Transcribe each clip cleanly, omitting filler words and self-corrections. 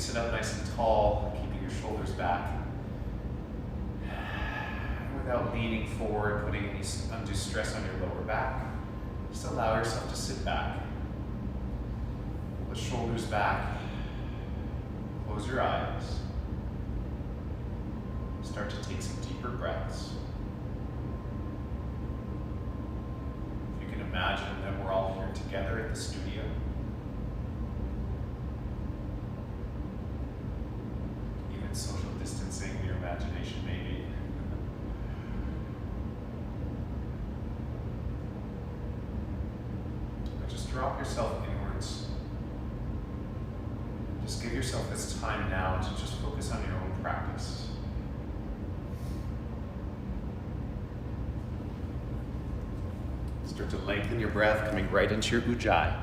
sit up nice and tall, keeping your shoulders back. Without leaning forward, putting any undue stress on your lower back, just allow yourself to sit back. Pull the shoulders back. Close your eyes. Start to take some deeper breaths. If you can imagine that we're all here together at the studio. Even social distancing, your imagination maybe. But just drop yourself inwards. Just give yourself this time now to just focus on your own practice. Start to lengthen your breath, coming right into your ujjayi.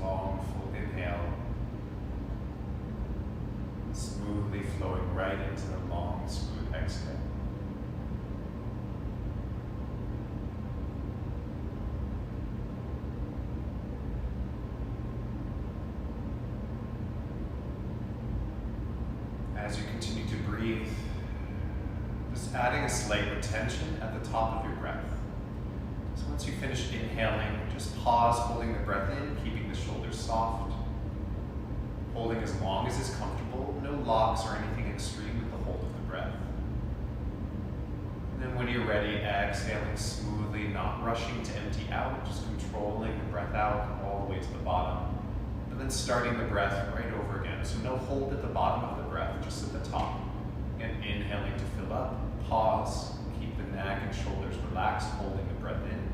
Long, full inhale, smoothly flowing right into the long, smooth exhale. As you continue to breathe, just adding a slight retention at the top of your breath. So once you finish inhaling, just pause, holding the breath in, keeping the shoulders soft, holding as long as is comfortable, no locks or anything extreme with the hold of the breath. And then when you're ready, exhaling smoothly, not rushing to empty out, just controlling the breath out all the way to the bottom, and then starting the breath right over again. So no hold at the bottom of the breath, just at the top. Again, inhaling to fill up, pause, keep the neck and shoulders relaxed, holding the breath in.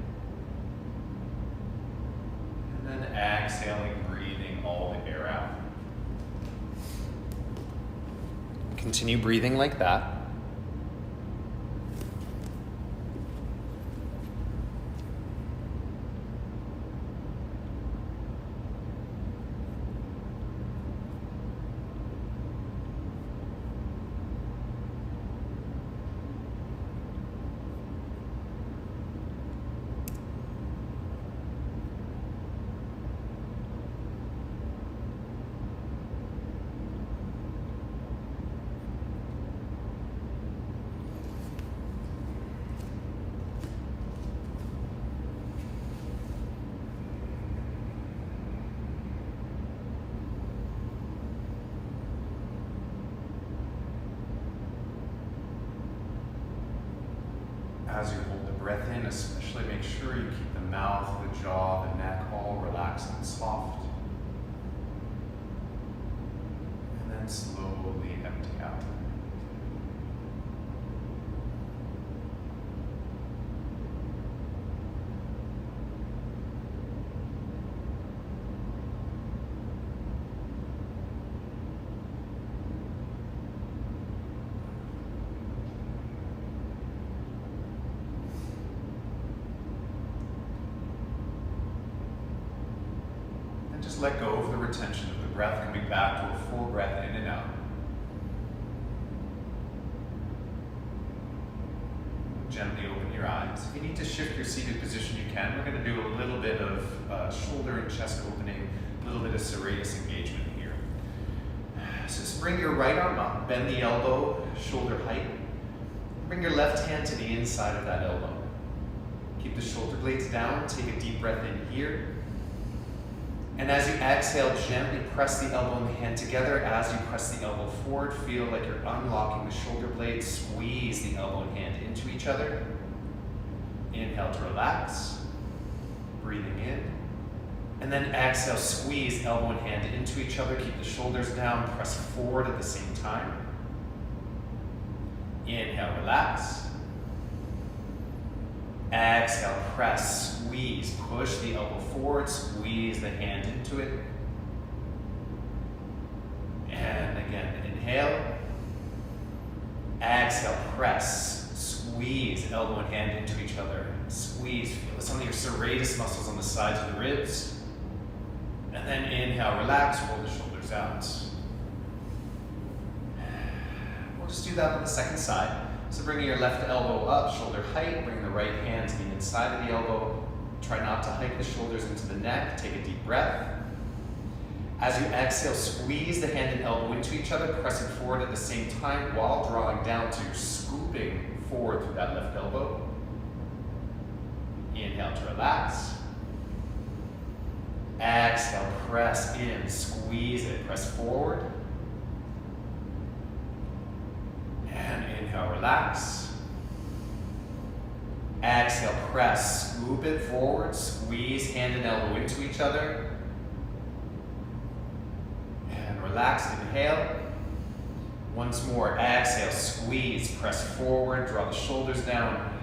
And then exhaling, breathing all the air out. Continue breathing like that. As you hold the breath in, especially make sure you keep the mouth, the jaw, the neck all relaxed and soft. And then slowly empty out. Just let go of the retention of the breath, coming back to a full breath in and out. Gently open your eyes. If you need to shift your seated position, you can. We're going to do a little bit of shoulder and chest opening, a little bit of serratus engagement here. So just bring your right arm up, bend the elbow, shoulder height. Bring your left hand to the inside of that elbow. Keep the shoulder blades down, take a deep breath in here. And as you exhale, gently press the elbow and the hand together. As you press the elbow forward, feel like you're unlocking the shoulder blades. Squeeze the elbow and hand into each other. Inhale to relax. Breathing in. And then exhale, squeeze elbow and hand into each other. Keep the shoulders down, press forward at the same time. Inhale, relax. Exhale, press, squeeze, push the elbow forward, squeeze the hand into it. And again, inhale. Exhale, press, squeeze, elbow and hand into each other. Squeeze, feel some of your serratus muscles on the sides of the ribs. And then inhale, relax, roll the shoulders out. We'll just do that on the second side. So bringing your left elbow up, shoulder height, bring the right hand to the inside of the elbow. Try not to hike the shoulders into the neck. Take a deep breath. As you exhale, squeeze the hand and elbow into each other, pressing forward at the same time while drawing down to scooping forward through that left elbow. Inhale to relax. Exhale, press in, squeeze it, press forward. And inhale, relax. Exhale, press, scoop it forward, squeeze hand and elbow into each other. And relax, inhale. Once more, exhale, squeeze, press forward, draw the shoulders down.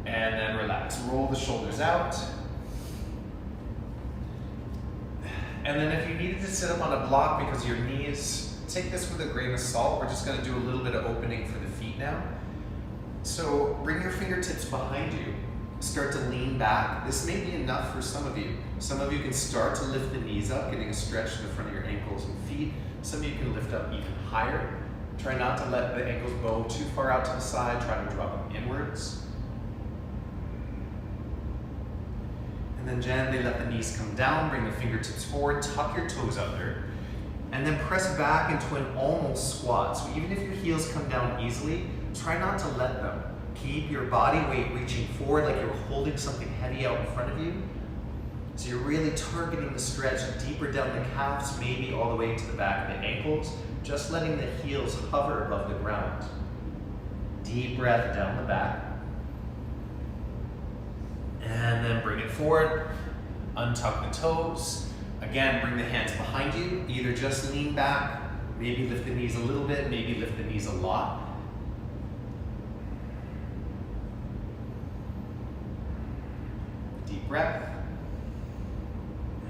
And then relax, roll the shoulders out. And then if you needed to sit up on a block because of your knees, take this with a grain of salt. We're just gonna do a little bit of opening for the feet now. So bring your fingertips behind you. Start to lean back. This may be enough for some of you. Some of you can start to lift the knees up, getting a stretch in the front of your ankles and feet. Some of you can lift up even higher. Try not to let the ankles bow too far out to the side. Try to drop them inwards. And then gently let the knees come down, bring the fingertips forward, tuck your toes under, and then press back into an almost squat. So even if your heels come down easily, try not to let them. Keep your body weight reaching forward like you're holding something heavy out in front of you. So you're really targeting the stretch deeper down the calves, maybe all the way to the back of the ankles, just letting the heels hover above the ground. Deep breath down the back. And then bring it forward, untuck the toes. Again, bring the hands behind you. Either just lean back, maybe lift the knees a little bit, maybe lift the knees a lot. Deep breath.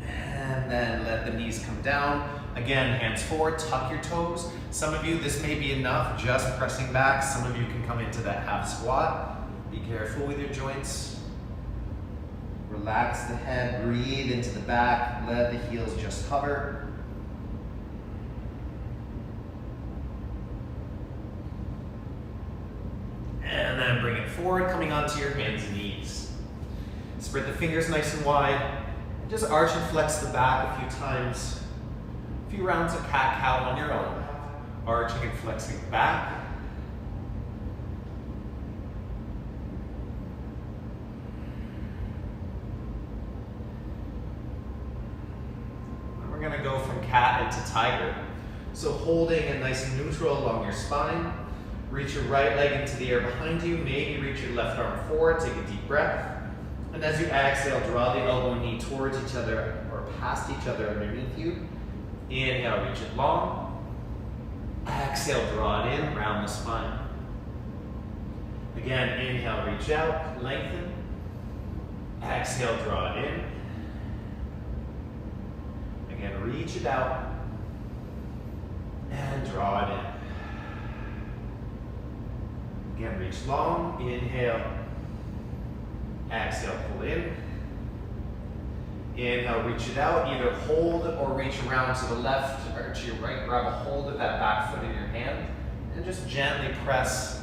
And then let the knees come down. Again, hands forward, tuck your toes. Some of you, this may be enough, just pressing back. Some of you can come into that half squat. Be careful with your joints. Relax the head, breathe into the back, let the heels just hover. And then bring it forward, coming onto your hands and knees. Spread the fingers nice and wide. Just arch and flex the back a few times. A few rounds of cat-cow on your own. Arching and flexing back. We're gonna go from cat into tiger. So holding it nice and neutral along your spine. Reach your right leg into the air behind you. Maybe reach your left arm forward. Take a deep breath. And as you exhale, draw the elbow and knee towards each other or past each other underneath you. Inhale, reach it long. Exhale, draw it in, round the spine. Again, inhale, reach out, lengthen. Exhale, draw it in. Again, reach it out and draw it in. Again, reach long, inhale, exhale, pull in. Inhale, reach it out, either hold or reach around to the left or to your right. Grab a hold of that back foot in your hand and just gently press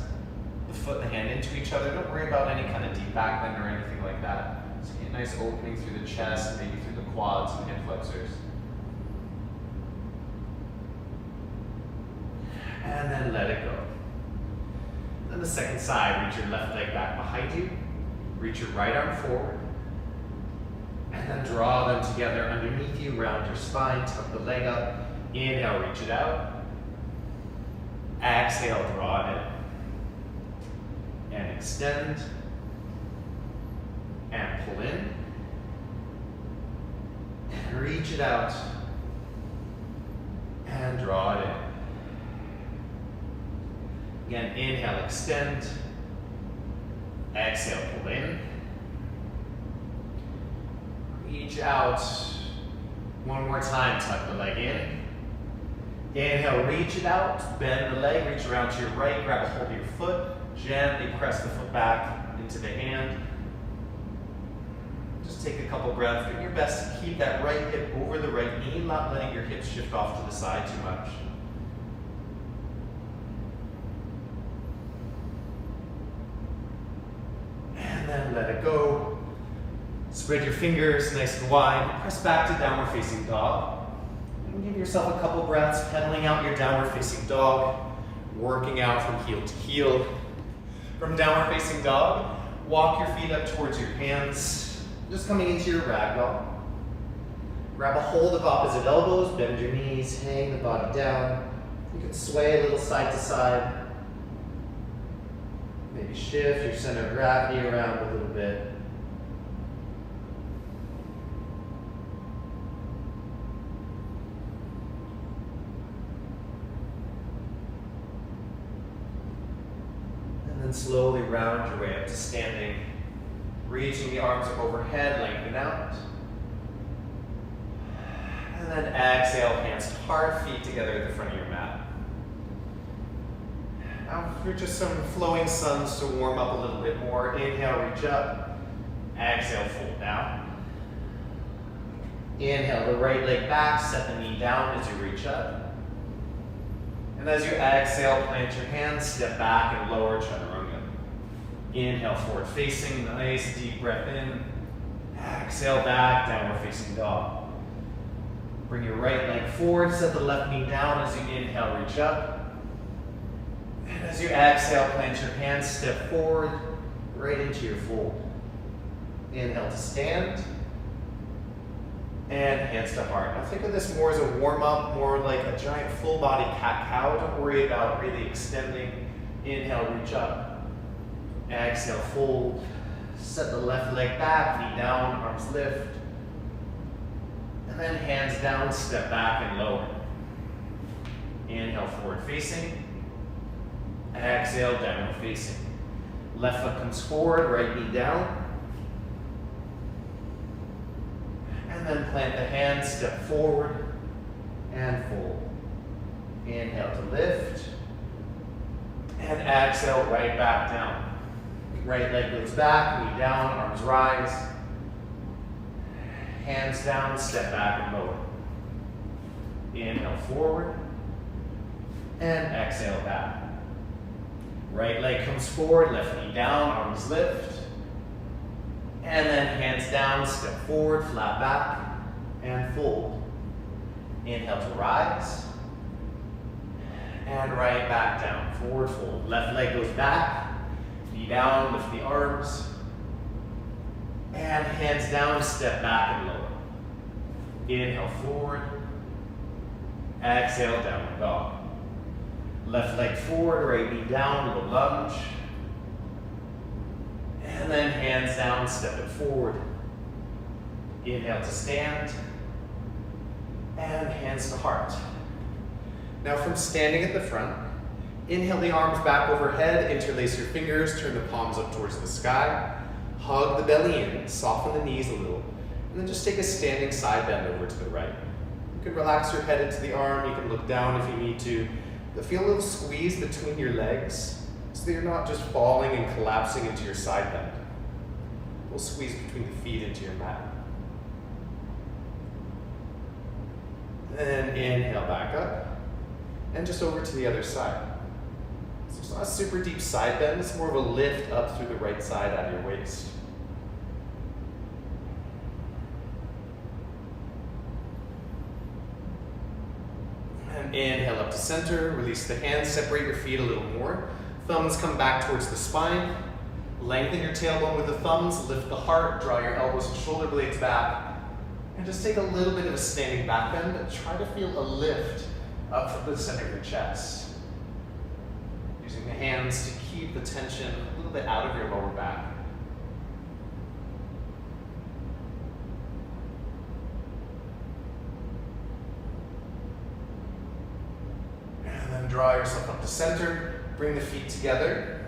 the foot and the hand into each other. Don't worry about any kind of deep back bend or anything like that. Just get a nice opening through the chest, maybe through the quads and hip flexors. And then let it go. Then the second side, reach your left leg back behind you. Reach your right arm forward. And then draw them together underneath you, round your spine, tuck the leg up. Inhale, reach it out. Exhale, draw it in. And extend. And pull in. And reach it out. And draw it in. Again, inhale, extend. Exhale, pull in. Reach out. One more time, tuck the leg in. Inhale, reach it out, bend the leg, reach around to your right, grab a hold of your foot, gently press the foot back into the hand. Just take a couple breaths, do your best to keep that right hip over the right knee, not letting your hips shift off to the side too much. And then let it go. Spread your fingers nice and wide, press back to downward facing dog. And give yourself a couple breaths, pedaling out your downward facing dog, working out from heel to heel. From downward facing dog, walk your feet up towards your hands, just coming into your ragdoll. Grab a hold of opposite elbows, bend your knees, hang the body down. You can sway a little side to side. Maybe shift your center of gravity around a little bit. And slowly round your way up to standing, reaching the arms up overhead, lengthen out. And then exhale, hands to heart, feet together at the front of your mat. Now for just some flowing suns to warm up a little bit more, inhale, reach up. Exhale, fold down. Inhale the right leg back, set the knee down as you reach up. And as you exhale, plant your hands, step back and lower chaturanga. Inhale, forward facing, nice deep breath in. Exhale back, downward facing dog. Bring your right leg forward, set the left knee down as you inhale, reach up. And as you exhale, plant your hands, step forward, right into your fold. Inhale to stand. And hands to heart. Now think of this more as a warm-up, more like a giant full body cat-cow. Don't worry about really extending. Inhale, reach up. Exhale, fold. Set the left leg back, knee down, arms lift. And then hands down, step back and lower. Inhale, forward facing. Exhale, downward facing. Left foot comes forward, right knee down. And then plant the hands, step forward and fold. Inhale to lift. And exhale, right back down. Right leg goes back, knee down, arms rise. Hands down, step back and lower. Inhale forward. And exhale back. Right leg comes forward, left knee down, arms lift. And then hands down, step forward, flat back, and fold. Inhale to rise. And right back down, forward fold. Left leg goes back, knee down, lift the arms. And hands down, step back and lower. Inhale forward. Exhale, downward dog. Left leg forward, right knee down, little lunge. And then hands down, step it forward. Inhale to stand. And hands to heart. Now from standing at the front, inhale the arms back overhead, interlace your fingers, turn the palms up towards the sky. Hug the belly in, soften the knees a little. And then just take a standing side bend over to the right. You can relax your head into the arm, you can look down if you need to. But feel a little squeeze between your legs, so that you're not just falling and collapsing into your side bend. We'll squeeze between the feet into your mat. Then inhale back up, and just over to the other side. So it's not a super deep side bend, it's more of a lift up through the right side out of your waist. And inhale up to center, release the hands, separate your feet a little more. Thumbs come back towards the spine. Lengthen your tailbone with the thumbs, lift the heart, draw your elbows and shoulder blades back. And just take a little bit of a standing back bend, but try to feel a lift up from the center of your chest. Using the hands to keep the tension a little bit out of your lower back. And then draw yourself up to center, bring the feet together.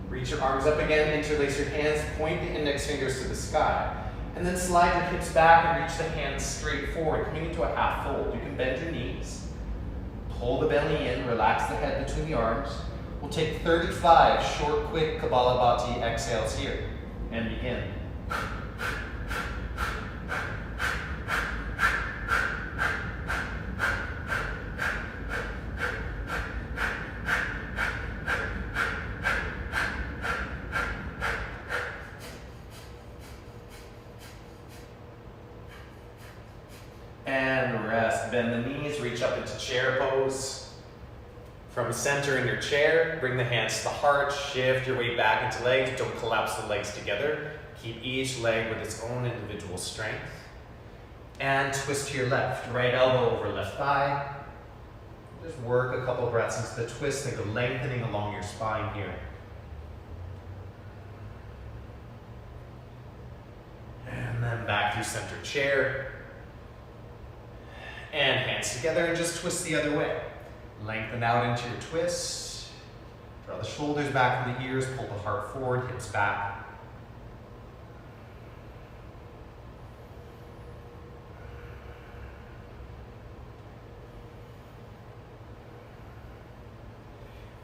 Reach your arms up again, interlace your hands, point the index fingers to the sky. And then slide your hips back and reach the hands straight forward, coming into a half fold. You can bend your knees, pull the belly in, relax the head between the arms. We'll take 35 short, quick Kapalabhati exhales here and begin. And rest. Bend the knees, reach up into chair pose. From center in your chair, bring the hands to the heart, shift your weight back into legs. Don't collapse the legs together. Keep each leg with its own individual strength. And twist to your left. Right elbow over left thigh. Just work a couple breaths into the twist and go lengthening along your spine here. And then back through center chair. And hands together and just twist the other way. Lengthen out into your twist. Draw the shoulders back from the ears, pull the heart forward, hips back.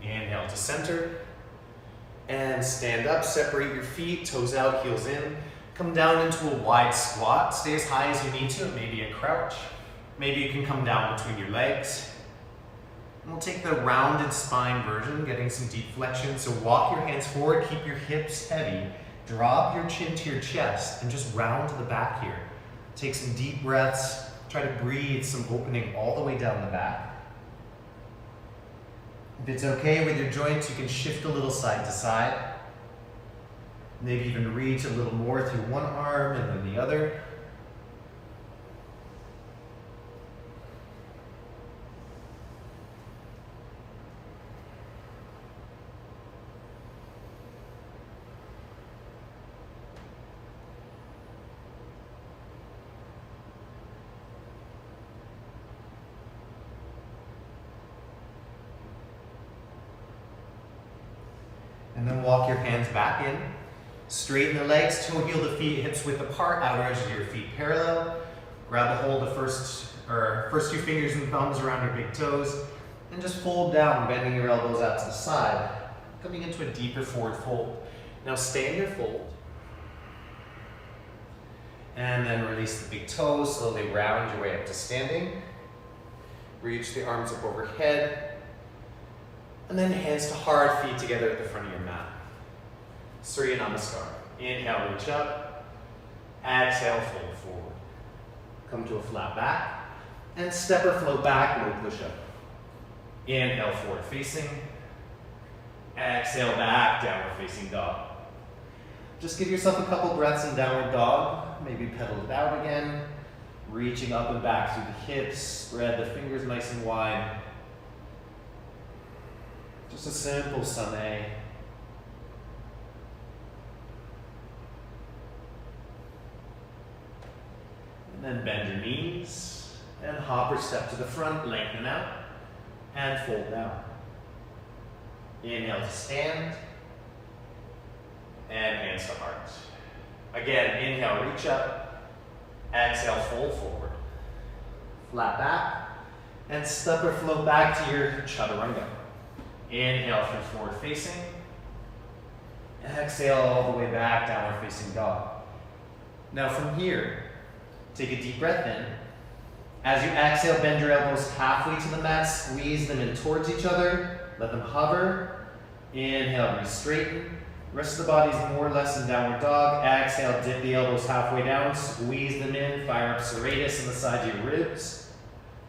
Inhale to center. And stand up, separate your feet, toes out, heels in. Come down into a wide squat. Stay as high as you need to, maybe a crouch. Maybe you can come down between your legs. And we'll take the rounded spine version, getting some deep flexion. So walk your hands forward, keep your hips heavy. Drop your chin to your chest and just round to the back here. Take some deep breaths. Try to breathe some opening all the way down the back. If it's okay with your joints, you can shift a little side to side. Maybe even reach a little more through one arm and then the other. And then walk your hands back in. Straighten the legs, toe heel the feet, hips width apart, outer edges of your feet parallel. Grab a hold of first two fingers and thumbs around your big toes. And just fold down, bending your elbows out to the side. Coming into a deeper forward fold. Now stay in your fold. And then release the big toes, slowly round your way up to standing. Reach the arms up overhead. And then hands to heart, feet together at the front of your mat. Surya Namaskar. Inhale, reach up. Exhale, fold forward. Come to a flat back. And step or float back, no push up. Inhale, forward facing. Exhale, back, downward facing dog. Just give yourself a couple breaths in downward dog. Maybe pedal it out again. Reaching up and back through the hips. Spread the fingers nice and wide. Just a simple sane. And then bend your knees and hop or step to the front, lengthen out and fold down. Inhale to stand and hands to heart. Again, inhale, reach up. Exhale, fold forward. Flat back and step or float back to your chaturanga. Inhale for forward facing. Exhale all the way back, downward facing dog. Now from here, take a deep breath in. As you exhale, bend your elbows halfway to the mat, squeeze them in towards each other, let them hover. Inhale, re-straighten. Rest of the body is more or less in downward dog. Exhale, dip the elbows halfway down, squeeze them in, fire up serratus on the side of your ribs,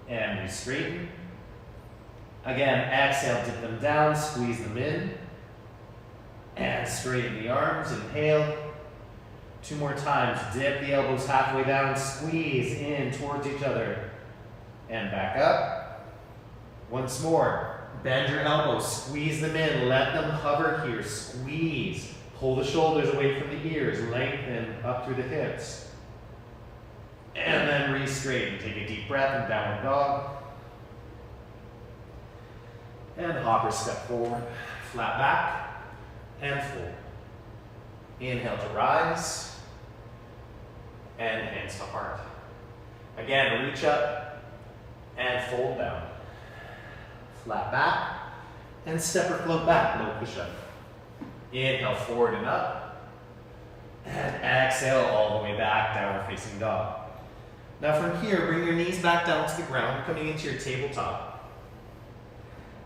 and re-straighten. Again, exhale, dip them down, squeeze them in, and straighten the arms. Inhale. 2 more times. Dip the elbows halfway down, squeeze in towards each other, and back up. Once more. Bend your elbows, squeeze them in, let them hover here, squeeze. Pull the shoulders away from the ears, lengthen up through the hips. And then re-straighten. Take a deep breath in downward dog. And hop or step forward, flat back, and fold. Inhale to rise. hands to heart. Again, reach up and fold down. Flat back and step or float back, low push-up. Inhale, forward and up. And exhale all the way back, downward facing dog. Now from here, bring your knees back down to the ground, coming into your tabletop.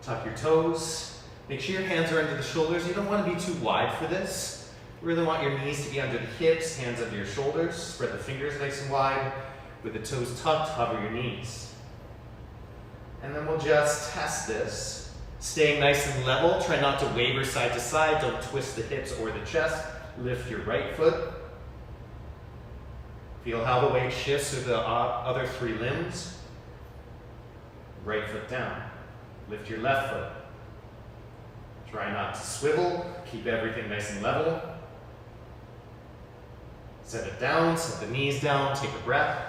Tuck your toes. Make sure your hands are under the shoulders. You don't want to be too wide for this. You really want your knees to be under the hips, hands under your shoulders. Spread the fingers nice and wide. With the toes tucked, hover your knees. And then we'll just test this. Staying nice and level. Try not to waver side to side. Don't twist the hips or the chest. Lift your right foot. Feel how the weight shifts through the other three limbs. Right foot down. Lift your left foot. Try not to swivel. Keep everything nice and level. Set it down. Set the knees down. Take a breath.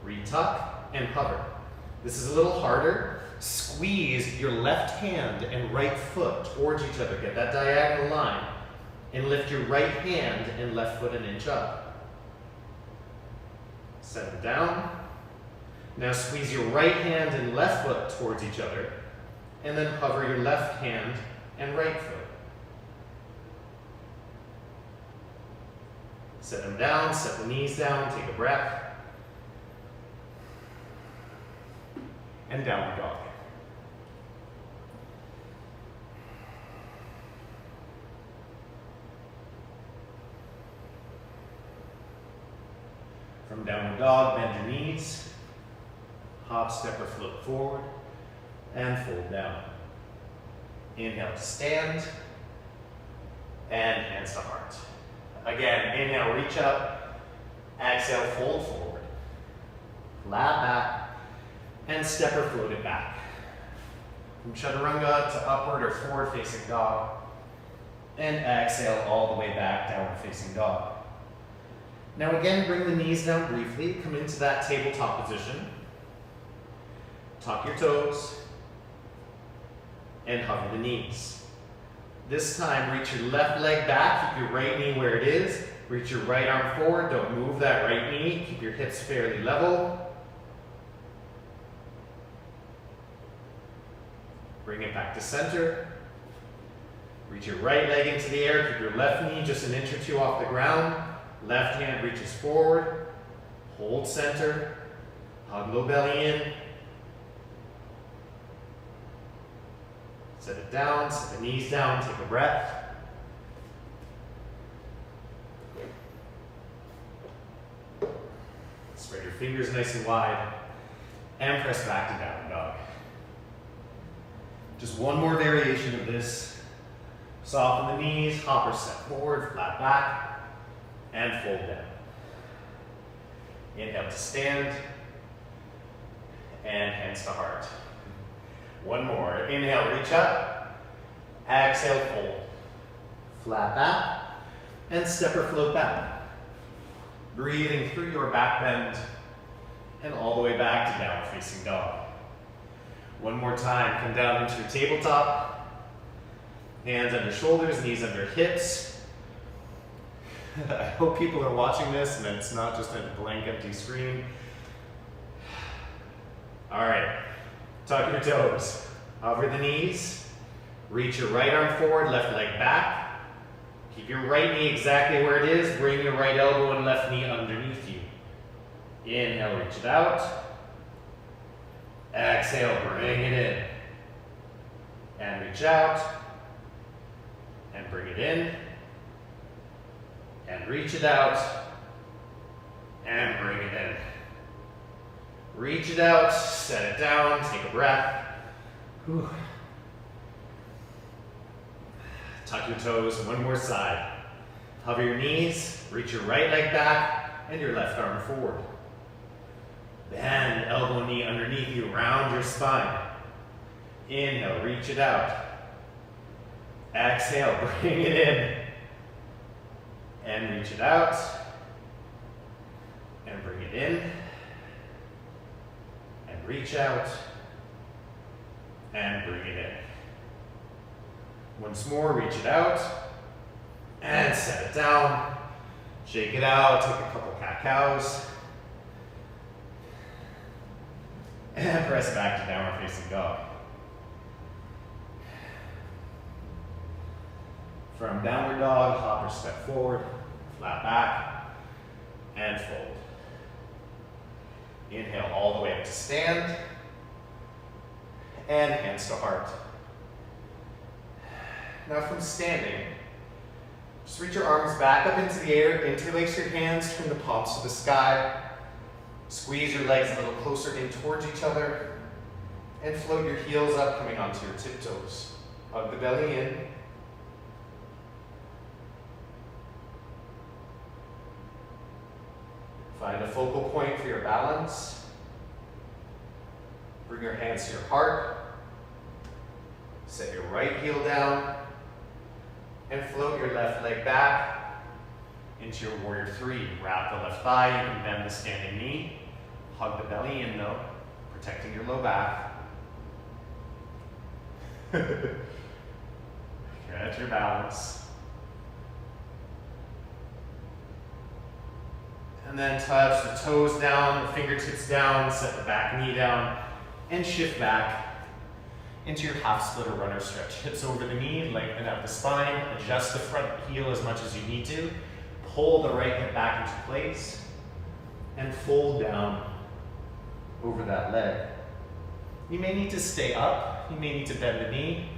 Retuck and hover. This is a little harder. Squeeze your left hand and right foot towards each other. Get that diagonal line. And lift your right hand and left foot an inch up. Set it down. Now squeeze your right hand and left foot towards each other. And then hover your left hand and right foot. Set them down, set the knees down, take a breath. And downward dog. From downward dog, bend your knees. Hop, step, or float forward. And fold down. Inhale to stand. And hands to heart. Again, inhale, reach up. Exhale, fold forward. Flat back. And step or float it back. From chaturanga to upward or forward facing dog. And exhale all the way back, downward facing dog. Now again, bring the knees down briefly. Come into that tabletop position. Tuck your toes. And hover the knees. This time, reach your left leg back. Keep your right knee where it is. Reach your right arm forward. Don't move that right knee. Keep your hips fairly level. Bring it back to center. Reach your right leg into the air. Keep your left knee just an inch or two off the ground. Left hand reaches forward. Hold center. Hug low belly in. Set it down. Set the knees down. Take a breath. Spread your fingers nice and wide. And press back to downward dog. Just one more variation of this. Soften the knees, hop or step forward, flat back, and fold down. Inhale to stand, and hands to heart. One more. Inhale, reach up. Exhale, fold. Flat back, and step or float back. Breathing through your back bend, and all the way back to downward facing dog. One more time, come down into your tabletop. Hands under shoulders, knees under hips. I hope people are watching this and it's not just a blank, empty screen. All right, tuck your toes. Hover the knees. Reach your right arm forward, left leg back. Keep your right knee exactly where it is. Bring your right elbow and left knee underneath you. Inhale, reach it out. Exhale, bring it in. And reach out. And bring it in. And reach it out. And bring it in. Reach it out, set it down, take a breath. Whew. Tuck your toes, one more side. Hover your knees, reach your right leg back and your left arm forward. Bend elbow, knee underneath you, round your spine. Inhale, reach it out. Exhale, bring it in. And reach it out. And bring it in. And reach out. And bring it in. Once more, reach it out. And set it down. Shake it out, take a couple cat-cows. And press back to downward facing dog. From downward dog, hop or step forward, flat back, and fold. Inhale all the way up to stand, and hands to heart. Now from standing, just reach your arms back up into the air, interlace your hands, turn the palms to the sky, squeeze your legs a little closer in towards each other, and float your heels up, coming onto your tiptoes. Hug the belly in. Find a focal point for your balance. Bring your hands to your heart. Set your right heel down and float your left leg back into your warrior three. Wrap the left thigh, you can bend the standing knee. Hug the belly in though, protecting your low back. Catch your balance. And then touch the toes down, the fingertips down, set the back knee down, and shift back into your half split or runner stretch. Hips over the knee, lengthen out the spine, adjust the front heel as much as you need to. Pull the right hip back into place, and fold down over that leg. You may need to stay up, you may need to bend the knee,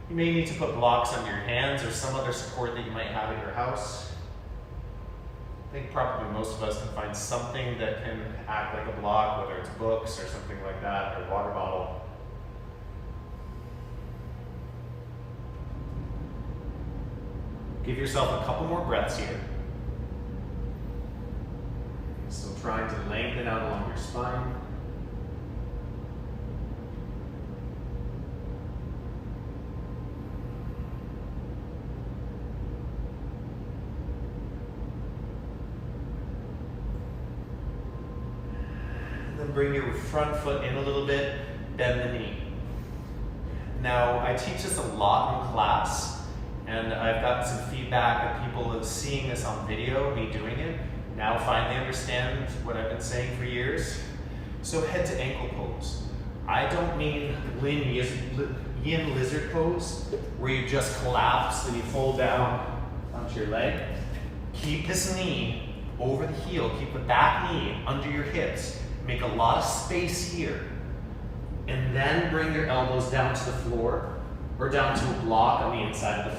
you may need to put blocks under your hands or some other support that you might have at your house. I think probably most of us can find something that can act like a block, whether it's books or something like that, or a water bottle. Give yourself a couple more breaths here. Still trying to lengthen out along your spine. Bring your front foot in a little bit, bend the knee. Now, I teach this a lot in class, and I've gotten some feedback of people seeing this on video, me doing it, now finally understand what I've been saying for years. So head to ankle pose. I don't mean yin lizard pose, where you just collapse and you fold down onto your leg. Keep this knee over the heel, keep the back knee under your hips. Make a lot of space here, and then bring your elbows down to the floor or down to a block on the inside of the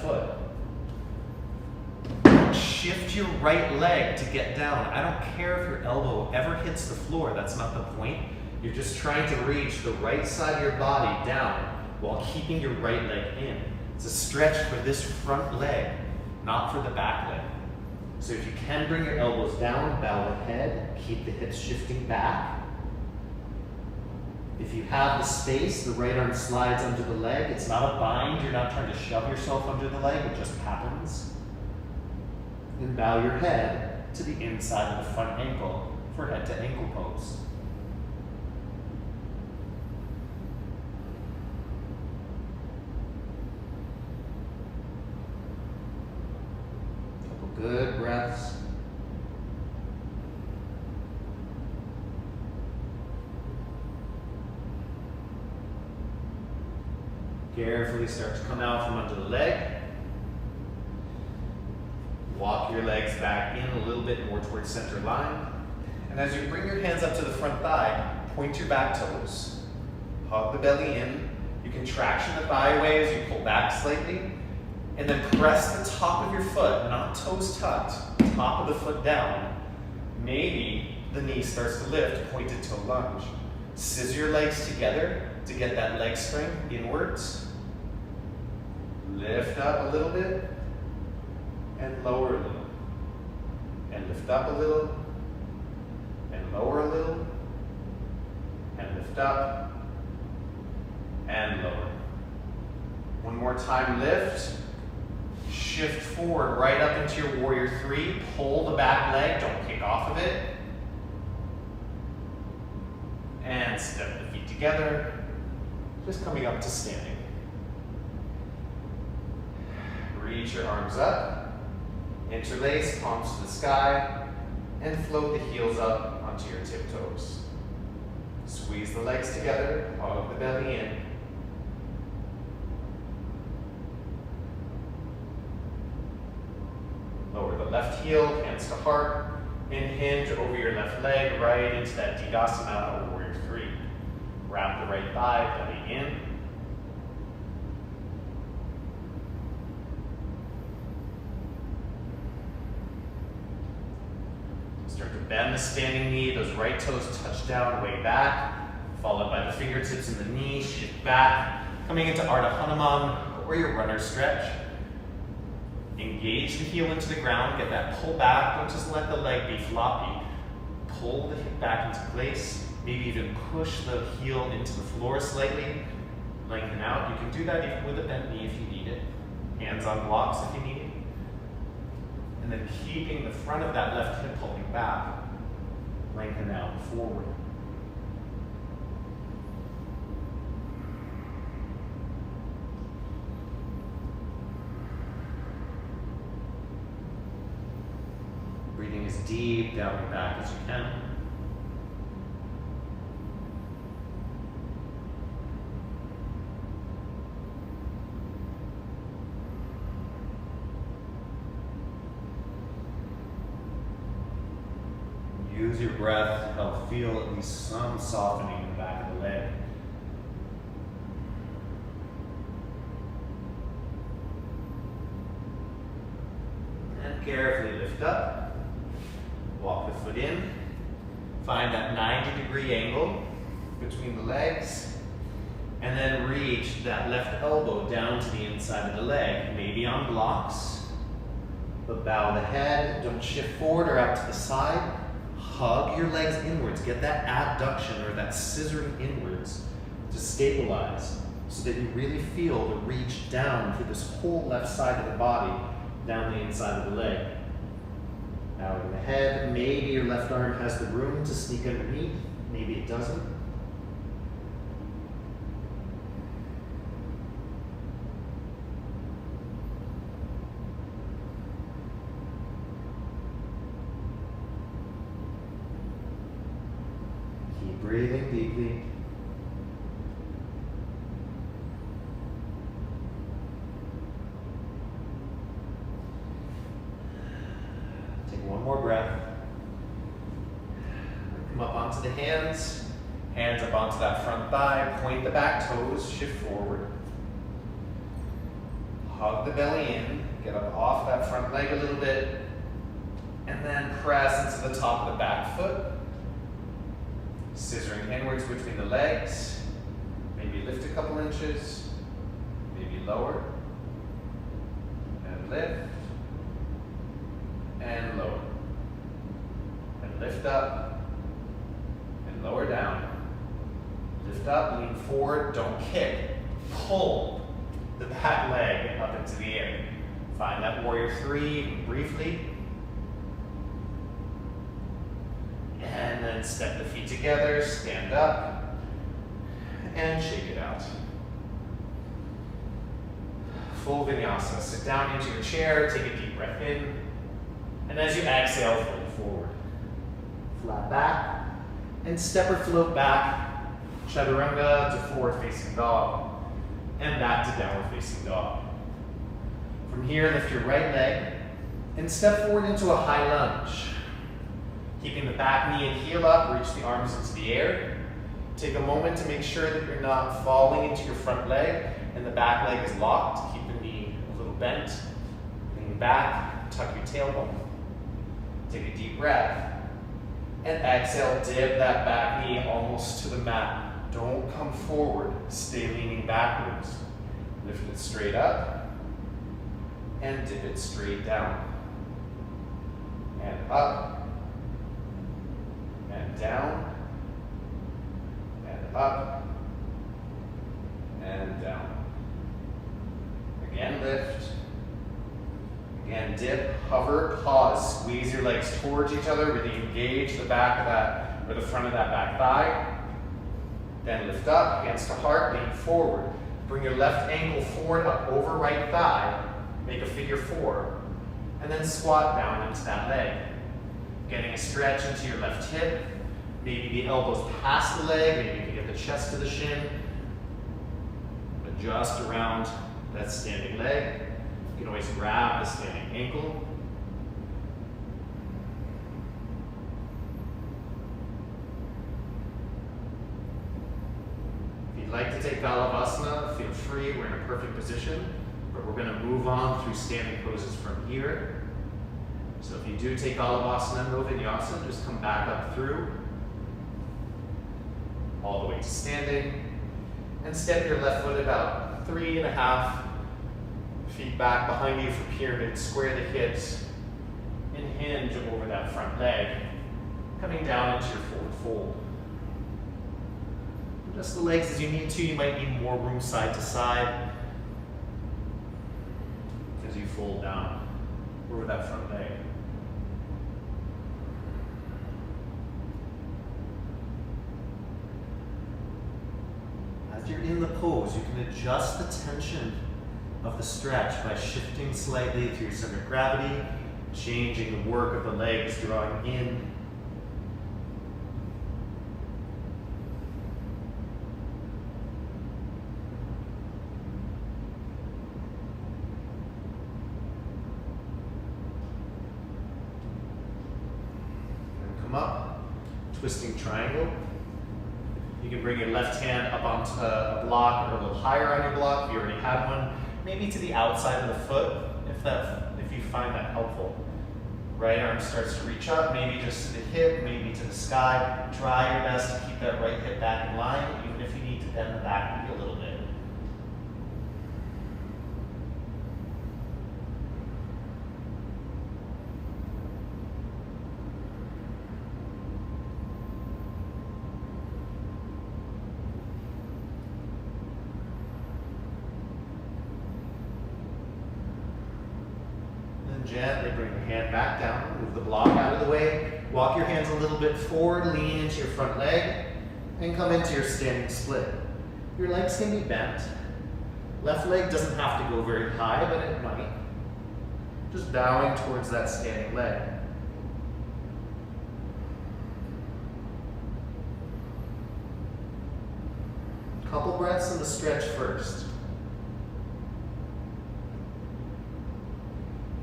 foot. Shift your right leg to get down. I don't care if your elbow ever hits the floor, that's not the point. You're just trying to reach the right side of your body down while keeping your right leg in. It's a stretch for this front leg, not for the back leg. So if you can bring your elbows down, bow the head, keep the hips shifting back. If you have the space, the right arm slides under the leg. It's not a bind, you're not trying to shove yourself under the leg, it just happens. And bow your head to the inside of the front ankle for head to ankle pose. Couple good breaths. Carefully start to come out from under the leg. Walk your legs back in a little bit more towards center line. And as you bring your hands up to the front thigh, point your back toes. Hug the belly in. You can traction the thigh away as you pull back slightly. And then press the top of your foot, not toes tucked, top of the foot down. Maybe the knee starts to lift, pointed to a lunge. Scissor your legs together to get that leg strength inwards. Lift up a little bit and lower a little. And lift up a little and lower a little. And lift up and lower. One more time, lift. Shift forward right up into your warrior three. Pull the back leg, don't kick off of it. And step the feet together, just coming up to standing. Reach your arms up, Interlace palms to the sky and float the heels up onto your tiptoes. Squeeze the legs together, hug the belly in. Lower the left heel, hands to heart, and hinge over your left leg right into that Didasana or Warrior 3. Wrap the right thigh, belly in. Start to bend the standing knee, those right toes touch down, way back, followed by the fingertips and the knee, shift back, coming into Ardha Hanuman or your runner stretch. Engage the heel into the ground, get that pull back, don't just let the leg be floppy. Pull the hip back into place, maybe even push the heel into the floor slightly, lengthen out. You can do that even with a bent knee if you need it. Hands on blocks if you need it. And then keeping the front of that left hip pulling back, lengthen out forward. Breathing as deep down the back as you can. Use your breath to help feel at least some softening in the back of the leg. And carefully lift up. Walk the foot in. Find that 90-degree angle between the legs. And then reach that left elbow down to the inside of the leg, maybe on blocks. But bow the head, don't shift forward or out to the side. Hug your legs inwards. Get that abduction or that scissoring inwards to stabilize so that you really feel the reach down through this whole left side of the body, down the inside of the leg. Bowing the head, maybe your left arm has the room to sneak underneath, maybe it doesn't. Keep breathing deeply. One more breath. Come up onto the hands up onto that front thigh, point the back toes, shift forward. Hug the belly in, get up off that front leg a little bit, and then press into the top of the back foot. Scissoring inwards between the legs, maybe lift a couple inches, maybe lower, and lift. And lower. And lift up. And lower down. Lift up, lean forward, don't kick. Pull the back leg up into the air. Find that Warrior 3 briefly. And then step the feet together, stand up, and shake it out. Full vinyasa. Sit down into your chair, take a deep breath in. And as you exhale, fold forward. Flat back, and step or float back, chaturanga to forward facing dog, and back to downward facing dog. From here, lift your right leg, and step forward into a high lunge. Keeping the back knee and heel up, reach the arms into the air. Take a moment to make sure that you're not falling into your front leg, and the back leg is locked. Keep the knee a little bent. Lean back, tuck your tailbone. Take a deep breath. And exhale, dip that back knee almost to the mat. Don't come forward, stay leaning backwards. Lift it straight up, and dip it straight down. And up, and down, and up, and down. Again, lift. Again, dip, hover, pause, squeeze your legs towards each other, really engage the back of that, or the front of that back thigh. Then lift up, hands to heart, lean forward. Bring your left ankle forward, up over right thigh. Make a figure 4. And then squat down into that leg. Getting a stretch into your left hip. Maybe the elbows past the leg. Maybe you can get the chest to the shin. Adjust around that standing leg. You can always grab the standing ankle. If you'd like to take Balavasana, feel free. We're in a perfect position. But we're going to move on through standing poses from here. So if you do take Balavasana, no vinyasa, just come back up through. All the way to standing. And step your left foot about 3.5 feet back behind you for pyramid. Square the hips and hinge over that front leg. Coming down into your forward fold. Adjust the legs as you need to. You might need more room side to side as you fold down over that front leg. As you're in the pose, you can adjust the tension of the stretch by shifting slightly through your center of gravity, changing the work of the legs, drawing in. And come up, twisting triangle. You can bring your left hand up onto a block or a little higher on your block if you already had one. Maybe to the outside of the foot if you find that helpful. Right arm starts to reach up, maybe just to the hip, maybe to the sky. Try your best to keep that right hip back in line, even if you need to bend the back knee a little bit. Gently bring your hand back down, move the block out of the way, walk your hands a little bit forward, lean into your front leg, and come into your standing split. Your legs can be bent. Left leg doesn't have to go very high, but it might. Just bowing towards that standing leg. Couple breaths in the stretch first.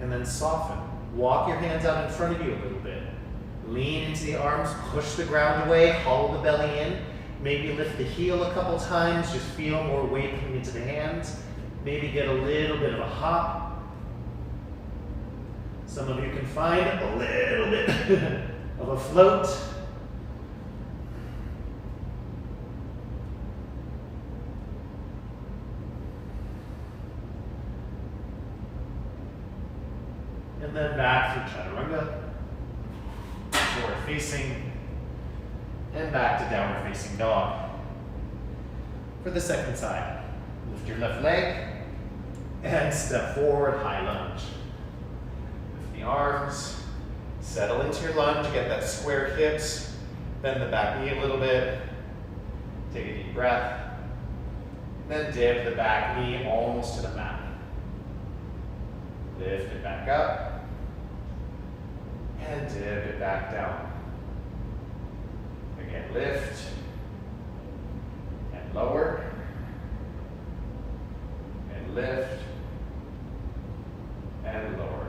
And then soften. Walk your hands out in front of you a little bit. Lean into the arms, push the ground away, hollow the belly in. Maybe lift the heel a couple times, just feel more weight coming into the hands. Maybe get a little bit of a hop. Some of you can find a little bit of a float. And then back through chaturanga, forward facing, and back to downward facing dog. For the second side, lift your left leg and step forward, high lunge. Lift the arms, settle into your lunge, get that square hips, bend the back knee a little bit, take a deep breath, then dip the back knee almost to the mat. Lift it back up. And dip it back down. Again, lift and lower and lift and lower.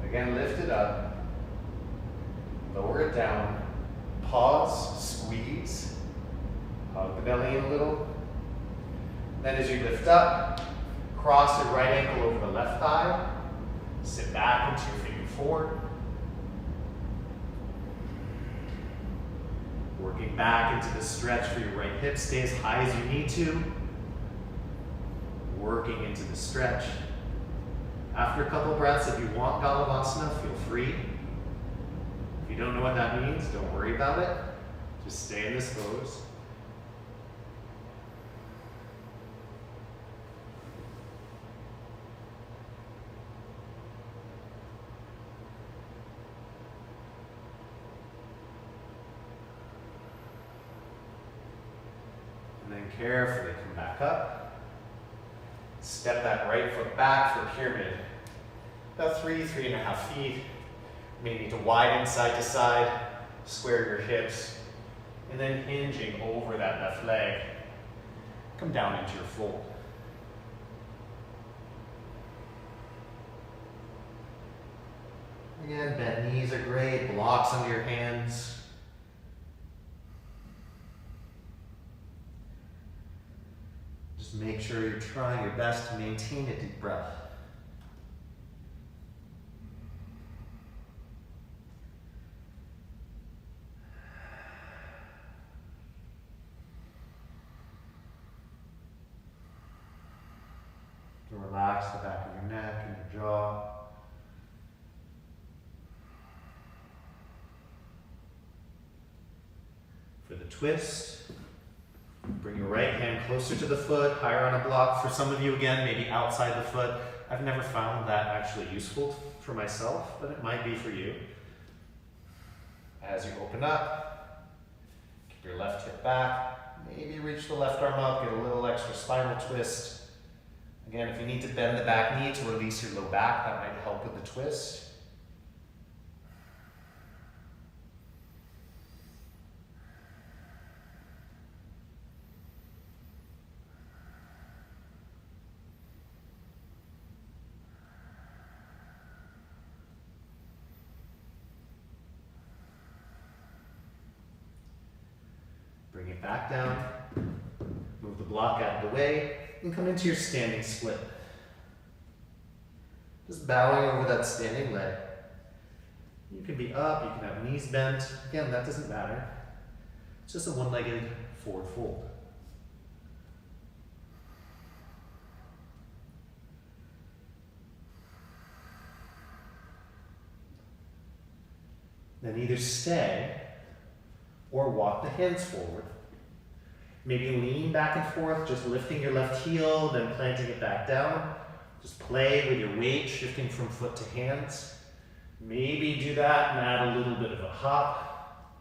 Again, lift it up, lower it down, pause, squeeze, hug the belly in a little. Then as you lift up, cross your right ankle over the left thigh, sit back into your finger forward. Working back into the stretch for your right hip, stay as high as you need to. Working into the stretch. After a couple breaths, if you want Balavasana, feel free. If you don't know what that means, don't worry about it. Just stay in this pose. And then carefully come back up. Step that right foot back for pyramid. about 3.5 feet. You may need to widen side to side, square your hips, and then hinging over that left leg, come down into your fold. Again, bent knees are great, blocks under your hands. Just make sure you're trying your best to maintain a deep breath. To relax the back of your neck and your jaw. For the twist, bring your right hand closer to the foot, higher on a block. For some of you, again, maybe outside the foot. I've never found that actually useful for myself, but it might be for you. As you open up, keep your left hip back. Maybe reach the left arm up, get a little extra spinal twist. Again, if you need to bend the back knee to release your low back, that might help with the twist. Bring it back down, move the block out of the way, and come into your standing split. Just bowing over that standing leg. You can be up, you can have knees bent. Again, that doesn't matter. It's just a one-legged forward fold. Then either stay or walk the hands forward. Maybe lean back and forth, just lifting your left heel, then planting it back down. Just play with your weight, shifting from foot to hands. Maybe do that and add a little bit of a hop.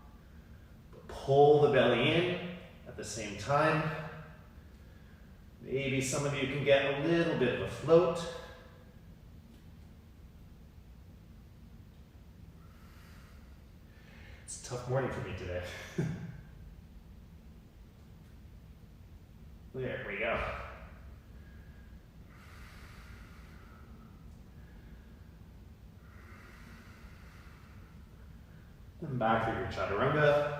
But pull the belly in at the same time. Maybe some of you can get a little bit of a float. It's a tough morning for me today. There we go. And back through your chaturanga.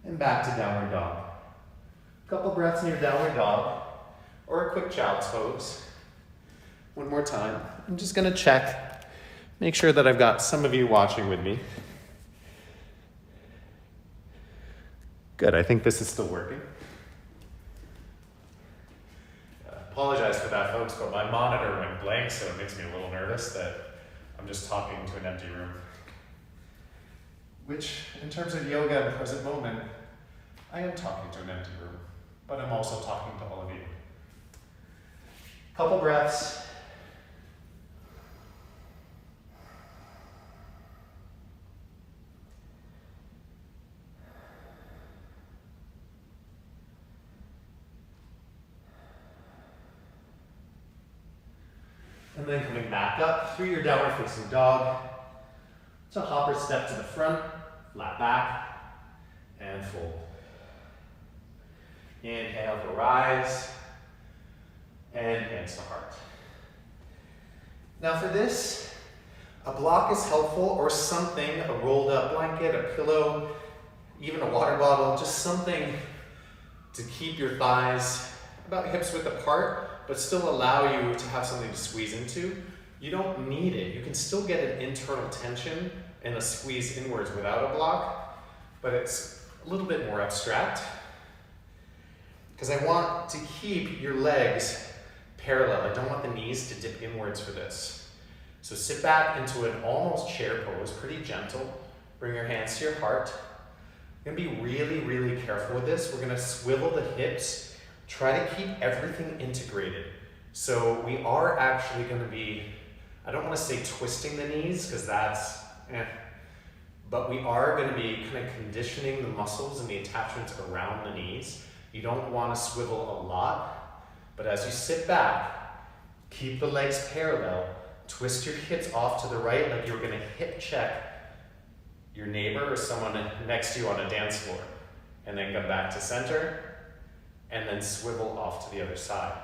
And back to downward dog. A couple breaths in your downward dog, or a quick child's pose. One more time. I'm just gonna check, make sure that I've got some of you watching with me. Good, I think this is still working. Apologize for that, folks, but my monitor went blank, so it makes me a little nervous that I'm just talking to an empty room. Which, in terms of yoga in the present moment, I am talking to an empty room, but I'm also talking to all of you. Couple breaths. And then coming back up through your downward facing dog. So hopper step to the front, flat back, and fold. Inhale to rise, and hands to heart. Now for this, a block is helpful, or something, a rolled up blanket, a pillow, even a water bottle, just something to keep your thighs about hips width apart, but still allow you to have something to squeeze into. You don't need it. You can still get an internal tension and a squeeze inwards without a block, but it's a little bit more abstract. Because I want to keep your legs parallel. I don't want the knees to dip inwards for this. So sit back into an almost chair pose, pretty gentle. Bring your hands to your heart. You're gonna be really, really careful with this. We're gonna swivel the hips. Try to keep everything integrated. So we are actually gonna be, I don't wanna say twisting the knees, because that's, but we are gonna be kind of conditioning the muscles and the attachments around the knees. You don't wanna swivel a lot, but as you sit back, Keep the legs parallel. Twist your hips off to the right like you were gonna hip check your neighbor or someone next to you on a dance floor. And then come back to center, and then swivel off to the other side.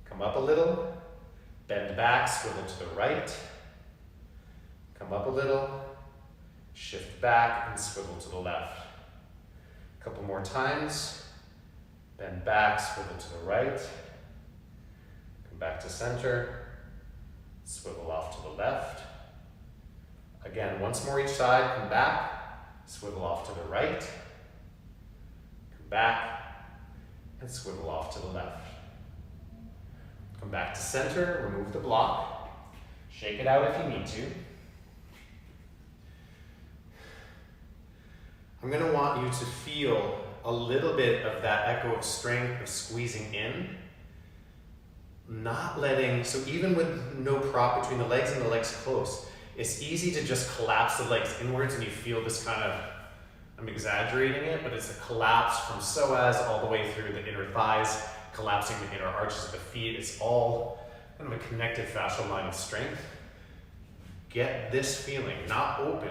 Come up a little, bend back, swivel to the right. Come up a little, shift back, and swivel to the left. A couple more times. Bend back, swivel to the right. Come back to center, swivel off to the left. Again, once more each side, come back, swivel off to the right. Come back, and swivel off to the left. Come back to center, remove the block. Shake it out if you need to. I'm going to want you to feel a little bit of that echo of strength of squeezing in. Not letting, so even with no prop between the legs and the legs close, it's easy to just collapse the legs inwards and you feel this kind of, I'm exaggerating it, but it's a collapse from psoas all the way through the inner thighs, collapsing the inner arches of the feet. It's all kind of a connected fascial line of strength. Get this feeling, not open,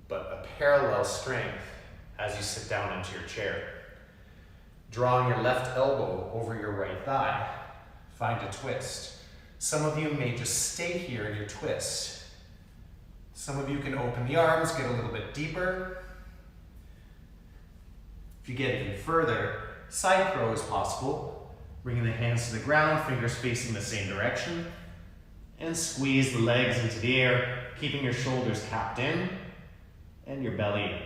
but a parallel strength as you sit down into your chair. Drawing your left elbow over your right thigh, find a twist. Some of you may just stay here in your twist. Some of you can open the arms, get a little bit deeper. If you get even further, side crow is possible. Bringing the hands to the ground, fingers facing the same direction. And squeeze the legs into the air, keeping your shoulders capped in and your belly in.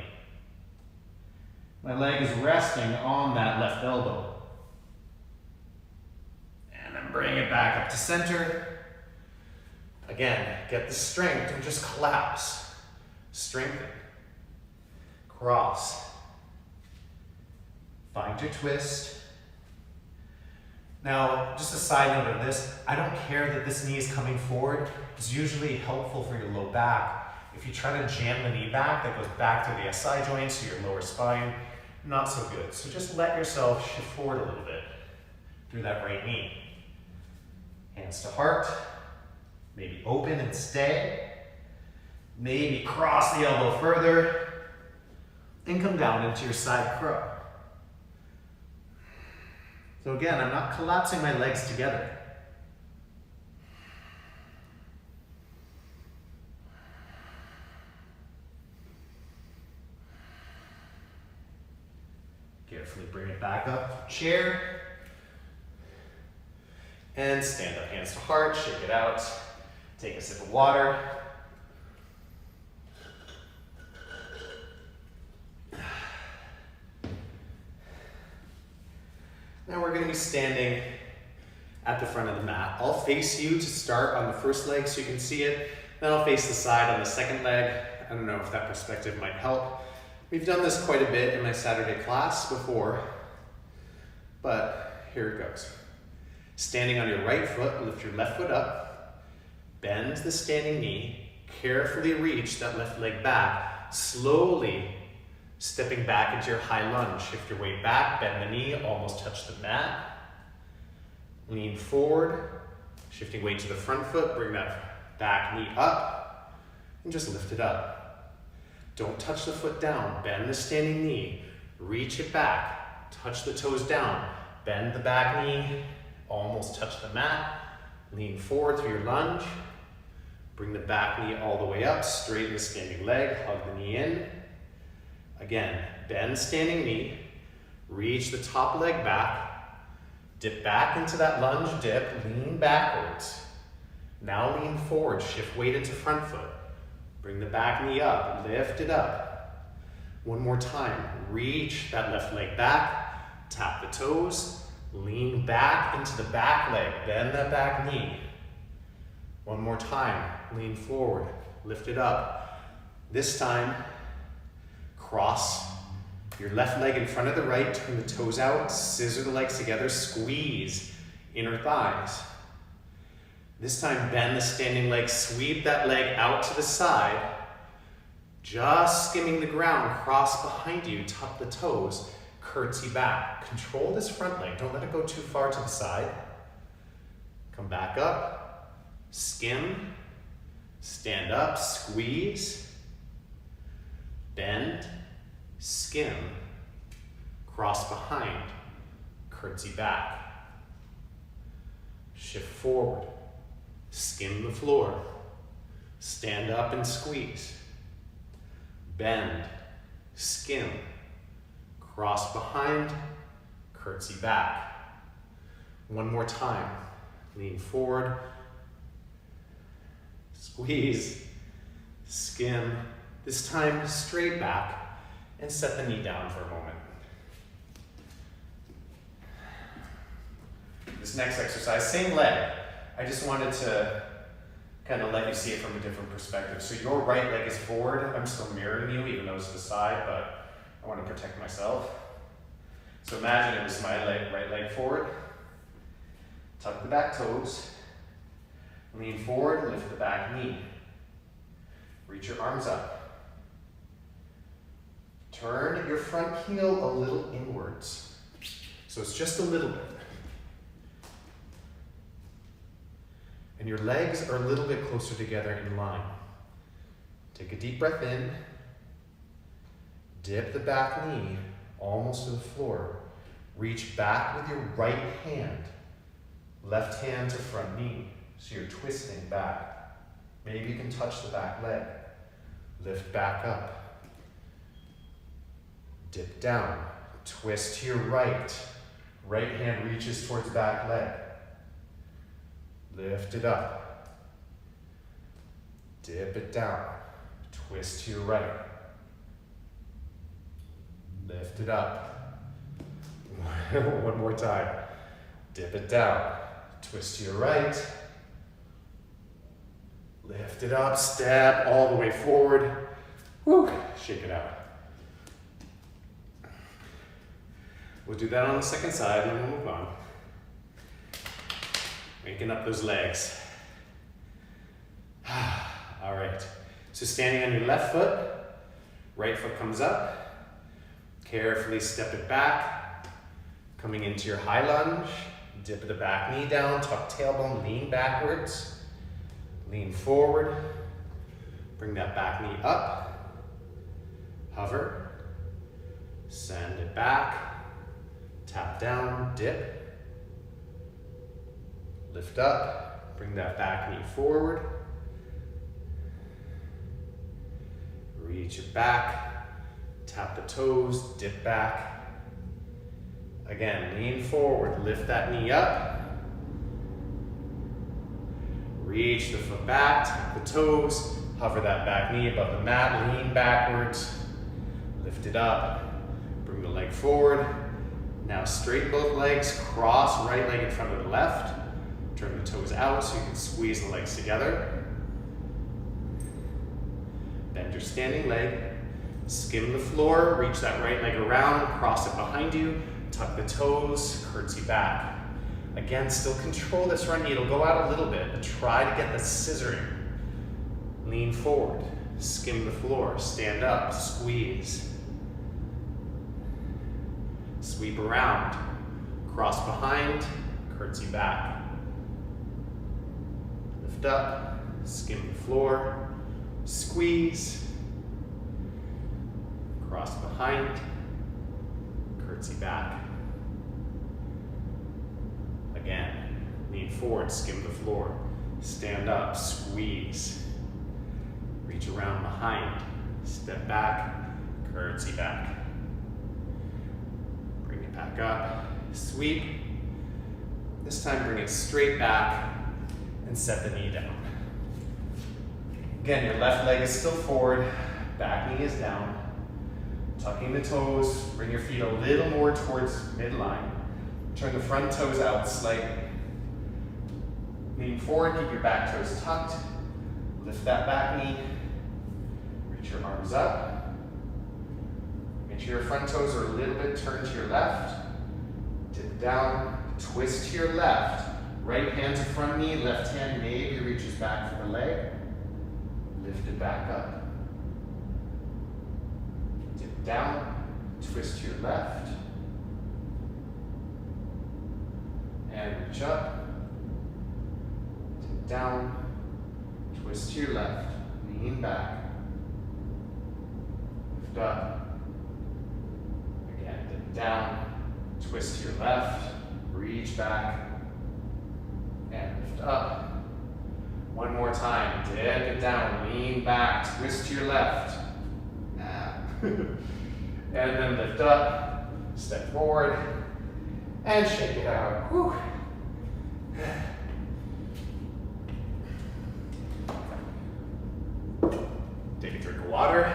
My leg is resting on that left elbow. And then bring it back up to center. Again, get the strength and just collapse. Strengthen. Cross. Find your twist. Now, just a side note of this, I don't care that this knee is coming forward. It's usually helpful for your low back. If you try to jam the knee back, that goes back to the SI joints, to your lower spine. Not so good. So just let yourself shift forward a little bit through that right knee. Hands to heart. Maybe open and stay. Maybe cross the elbow further. And come down into your side crow. So again, I'm not collapsing my legs together. Carefully bring it back up, chair. And stand up, hands to heart, shake it out. Take a sip of water. Now we're going to be standing at the front of the mat. I'll face you to start on the first leg so you can see it. Then I'll face the side on the second leg. I don't know if that perspective might help. We've done this quite a bit in my Saturday class before, but here it goes. Standing on your right foot, lift your left foot up, bend the standing knee, carefully reach that left leg back, slowly stepping back into your high lunge. Shift your weight back, bend the knee, almost touch the mat. Lean forward, shifting weight to the front foot, bring that back knee up, and just lift it up. Don't touch the foot down, bend the standing knee, reach it back, touch the toes down, bend the back knee, almost touch the mat, lean forward through your lunge, bring the back knee all the way up, straighten the standing leg, hug the knee in. Again, bend standing knee, reach the top leg back, dip back into that lunge dip, lean backwards. Now lean forward, shift weight into front foot. Bring the back knee up, lift it up. One more time, reach that left leg back, tap the toes, lean back into the back leg, bend that back knee. One more time, lean forward, lift it up. This time, cross your left leg in front of the right, turn the toes out, scissor the legs together, squeeze inner thighs. This time, bend the standing leg, sweep that leg out to the side, just skimming the ground, cross behind you, tuck the toes, curtsy back. Control this front leg, don't let it go too far to the side. Come back up, skim, stand up, squeeze, bend, skim, cross behind, curtsy back. Shift forward, skim the floor, stand up and squeeze, bend, skim, cross behind, curtsy back. One more time, lean forward, squeeze, skim, this time straight back, and set the knee down for a moment. This next exercise, same leg. I just wanted to kind of let you see it from a different perspective. So your right leg is forward. I'm still mirroring you, even though it's to the side, but I want to protect myself. So imagine it was my right leg forward. Tuck the back toes. Lean forward, lift the back knee. Reach your arms up. Turn your front heel a little inwards. So it's just a little bit. And your legs are a little bit closer together in line. Take a deep breath in. Dip the back knee almost to the floor. Reach back with your right hand. Left hand to front knee. So you're twisting back. Maybe you can touch the back leg. Lift back up. Dip down. Twist to your right. Right hand reaches towards back leg. Lift it up. Dip it down. Twist to your right. Lift it up. One more time. Dip it down. Twist to your right. Lift it up. Step all the way forward. Woo. Shake it out. We'll do that on the second side and then we'll move on. Waking up those legs. All right. So standing on your left foot, right foot comes up. Carefully step it back. Coming into your high lunge. Dip the back knee down, tuck tailbone, lean backwards. Lean forward. Bring that back knee up. Hover. Send it back. Tap down, dip. Lift up, bring that back knee forward. Reach it back, tap the toes, dip back. Again, lean forward, lift that knee up. Reach the foot back, tap the toes, hover that back knee above the mat, lean backwards. Lift it up, bring the leg forward. Now straighten both legs, cross right leg in front of the left. Turn the toes out so you can squeeze the legs together. Bend your standing leg. Skim the floor, reach that right leg around, cross it behind you, tuck the toes, curtsy back. Again, still control this front knee. It'll go out a little bit, but try to get the scissoring. Lean forward, skim the floor, stand up, squeeze. Sweep around, cross behind, curtsy back. Lift up, skim the floor, squeeze, cross behind, curtsy back. Again, lean forward, skim the floor, stand up, squeeze, reach around behind, step back, curtsy back. Bring it back up, sweep. This time bring it straight back and set the knee down. Again, your left leg is still forward, back knee is down. Tucking the toes, bring your feet a little more towards midline. Turn the front toes out slightly. Lean forward, keep your back toes tucked. Lift that back knee. Reach your arms up. Make sure your front toes are a little bit turned to your left. Dip down, twist to your left. Right hand to front knee, left hand maybe reaches back for the leg. Lift it back up. Dip down, twist to your left. And reach up. down, twist to your left, lean back, lift up, again, dip down, twist to your left, reach back, and lift up. One more time, dip it down, lean back, twist to your left, and then lift up, step forward, and shake it out. Whew. Take a drink of water.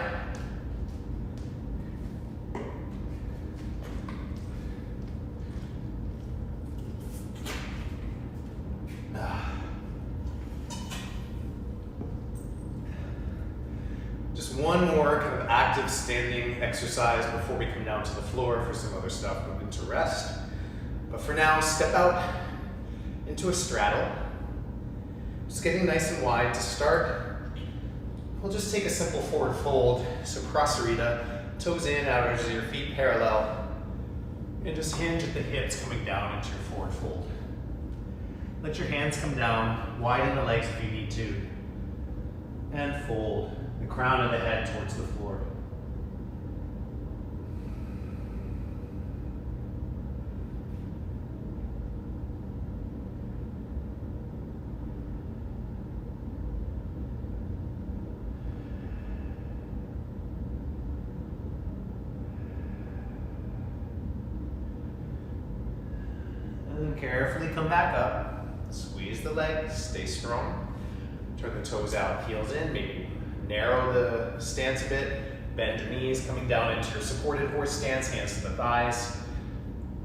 Just one more kind of active standing exercise before we come down to the floor for some other stuff, moving to rest. But for now, step out into a straddle. Just getting nice and wide to start. We'll just take a simple forward fold. So Prasarita, toes in, outer your feet parallel, and just hinge at the hips coming down into your forward fold. Let your hands come down, widen the legs if you need to, and fold the crown of the head towards the floor. And then carefully come back up, squeeze the legs, stay strong. Turn the toes out, heels in, maybe narrow the stance a bit, bend the knees, coming down into your supported horse stance, hands to the thighs.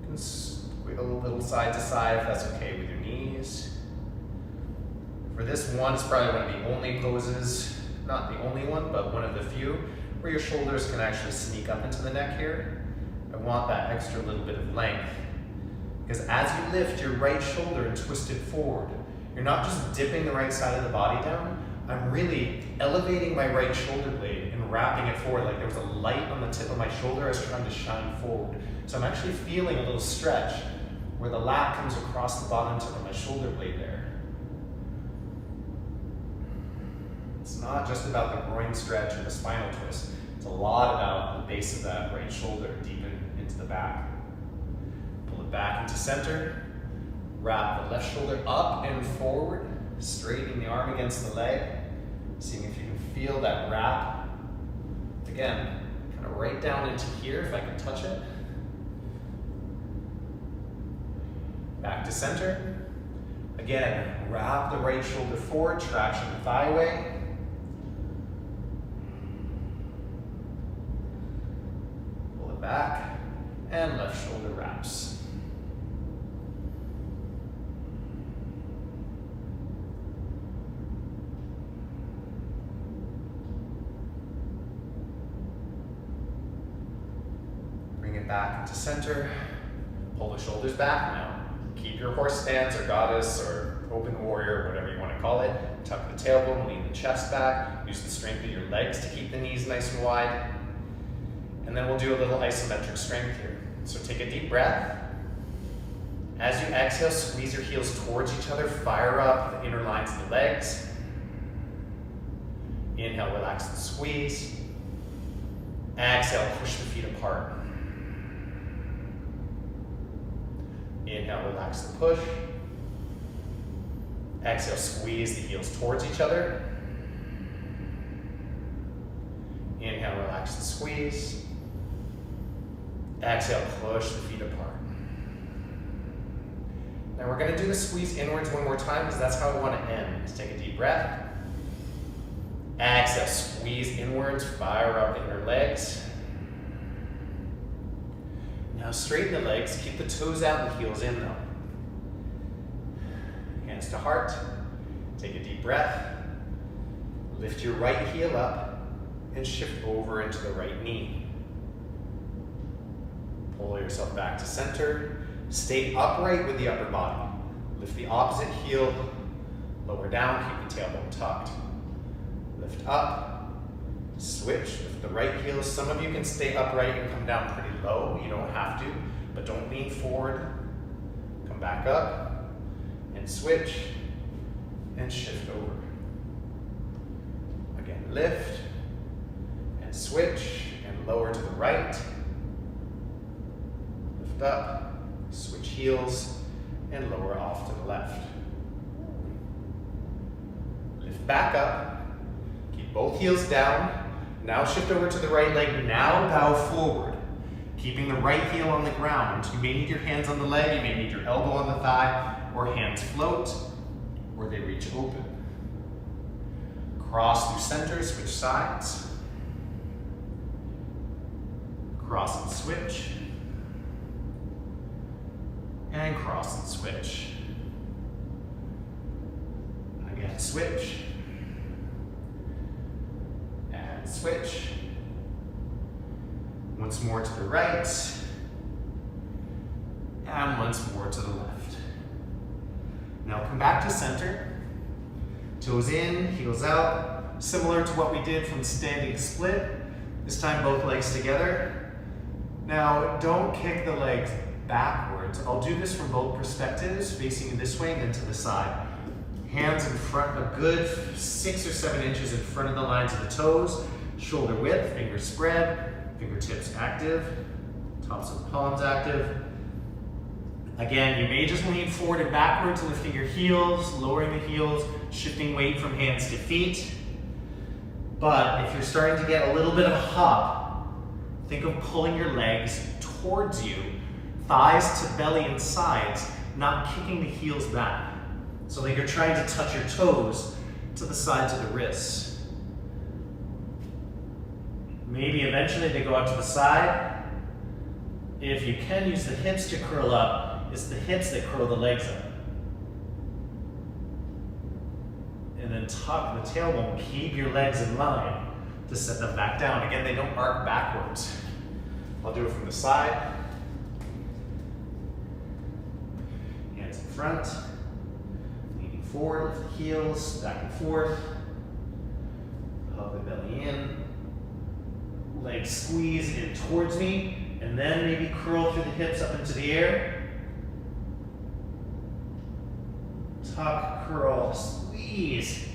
You can squiggle a little side to side if that's okay with your knees. For this one, it's probably one of the only poses, not the only one, but one of the few, where your shoulders can actually sneak up into the neck here. I want that extra little bit of length, because as you lift your right shoulder and twist it forward, you're not just dipping the right side of the body down, I'm really elevating my right shoulder blade and wrapping it forward like there was a light on the tip of my shoulder I was trying to shine forward. So I'm actually feeling a little stretch where the lap comes across the bottom tip of my shoulder blade there. It's not just about the groin stretch or the spinal twist. It's a lot about the base of that right shoulder deep into the back. Pull it back into center. Wrap the left shoulder up and forward, straightening the arm against the leg, seeing if you can feel that wrap. Again, kind of right down into here if I can touch it. Back to center. Again, wrap the right shoulder forward, traction the thigh away. Pull it back, and left shoulder wraps. Back into center, pull the shoulders back now. Keep your horse stance or goddess or open warrior, whatever you want to call it. Tuck the tailbone, lean the chest back. Use the strength of your legs to keep the knees nice and wide. And then we'll do a little isometric strength here. So take a deep breath. As you exhale, squeeze your heels towards each other. Fire up the inner lines of the legs. Inhale, relax the squeeze. Exhale, push the feet apart. Inhale, relax the push. Exhale, squeeze the heels towards each other. Inhale, relax the squeeze. Exhale, push the feet apart. Now we're going to do the squeeze inwards one more time because that's how I want to end. Take a deep breath. Exhale, squeeze inwards, fire up the inner legs. Now straighten the legs, keep the toes out and heels in though. Hands to heart, take a deep breath. Lift your right heel up and shift over into the right knee. Pull yourself back to center. Stay upright with the upper body. Lift the opposite heel, lower down, keep the tailbone tucked. Lift up. Switch, lift the right heel. Some of you can stay upright and come down pretty low. You don't have to, but don't lean forward. Come back up and switch. and shift over. Again, lift and switch and lower to the right. Lift up, switch heels, and lower off to the left. Lift back up, keep both heels down. Now shift over to the right leg, now bow forward. Keeping the right heel on the ground. You may need your hands on the leg, you may need your elbow on the thigh, or hands float, or they reach open. Cross through center, switch sides. Cross and switch. And cross and switch. Again, switch. And switch. Once more to the right. And once more to the left. Now come back to center. Toes in, heels out. Similar to what we did from standing split. This time both legs together. Now don't kick the legs backwards. I'll do this from both perspectives, facing this way and then to the side. Hands in front, a good 6 or 7 inches in front of the lines of the toes. Shoulder width, fingers spread, fingertips active, tops of the palms active. Again, you may just lean forward and backwards, lifting your heels, lowering the heels, shifting weight from hands to feet. But if you're starting to get a little bit of a hop, think of pulling your legs towards you, thighs to belly and sides, not kicking the heels back. So that you're trying to touch your toes to the sides of the wrists. Maybe eventually they go out to the side. If you can use the hips to curl up, it's the hips that curl the legs up. And then tuck the tailbone, keep your legs in line to set them back down. Again, they don't arc backwards. I'll do it from the side. Hands in front. Leaning forward, lift the heels, back and forth. Hug the belly in. Legs squeeze in towards me, and then maybe curl through the hips up into the air. Tuck, curl, squeeze,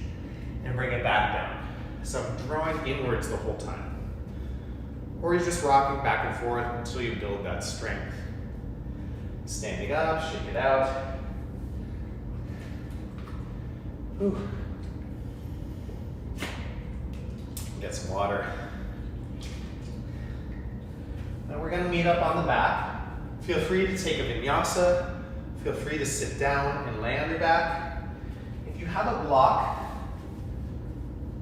and bring it back down. So I'm drawing inwards the whole time. Or you're just rocking back and forth until you build that strength. Standing up, shake it out. Whew. Get some water. Now we're going to meet up on the back. Feel free to take a vinyasa. Feel free to sit down and lay on your back. If you have a block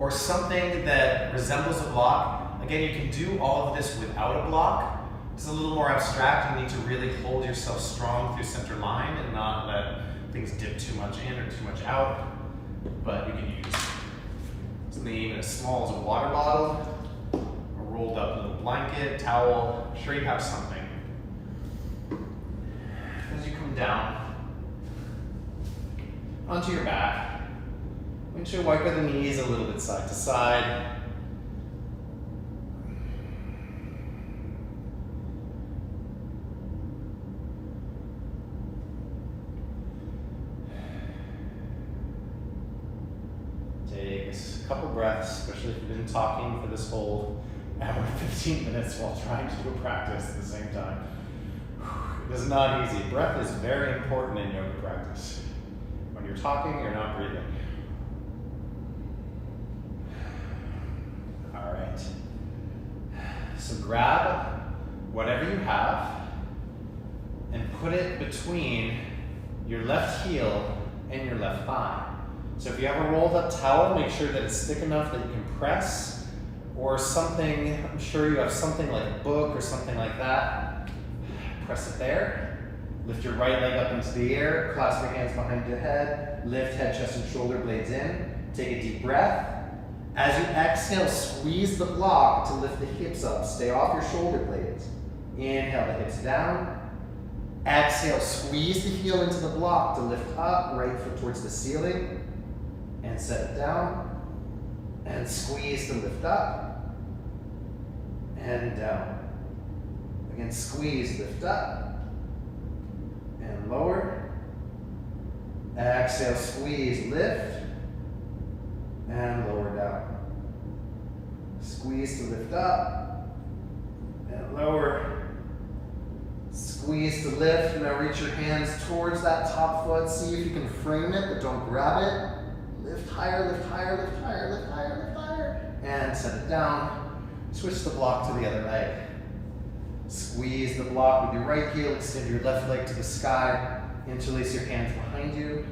or something that resembles a block, again, you can do all of this without a block. It's a little more abstract. You need to really hold yourself strong through center line and not let things dip too much in or too much out. But you can use something even as small as a water bottle, a rolled up little blanket, towel. I'm sure you have something. As you come down onto your back, make sure wipe the knees a little bit side to side. Take a couple breaths, especially if you've been talking for this whole hour and 15 minutes while trying to do a practice at the same time. It is not easy. Breath is very important in yoga practice. When you're talking, you're not breathing. All right. So grab whatever you have and put it between your left heel and your left thigh. So if you have a rolled up towel, make sure that it's thick enough that you can press, or something, I'm sure you have something like a book or something like that. Press it there. Lift your right leg up into the air, clasp your hands behind your head, lift head, chest, and shoulder blades in. Take a deep breath. As you exhale, squeeze the block to lift the hips up. Stay off your shoulder blades. Inhale the hips down. Exhale, squeeze the heel into the block to lift up, right foot towards the ceiling. And set it down. And squeeze to lift up. And down. Again, squeeze, lift up. And lower. Exhale, squeeze, lift. and lower down. Squeeze to lift up and lower. Squeeze to lift. Now reach your hands towards that top foot. See if you can frame it, but don't grab it. Lift higher, lift higher, lift higher, lift higher, lift higher. And set it down. Switch the block to the other leg. Squeeze the block with your right heel. Extend your left leg to the sky. Interlace your hands behind you.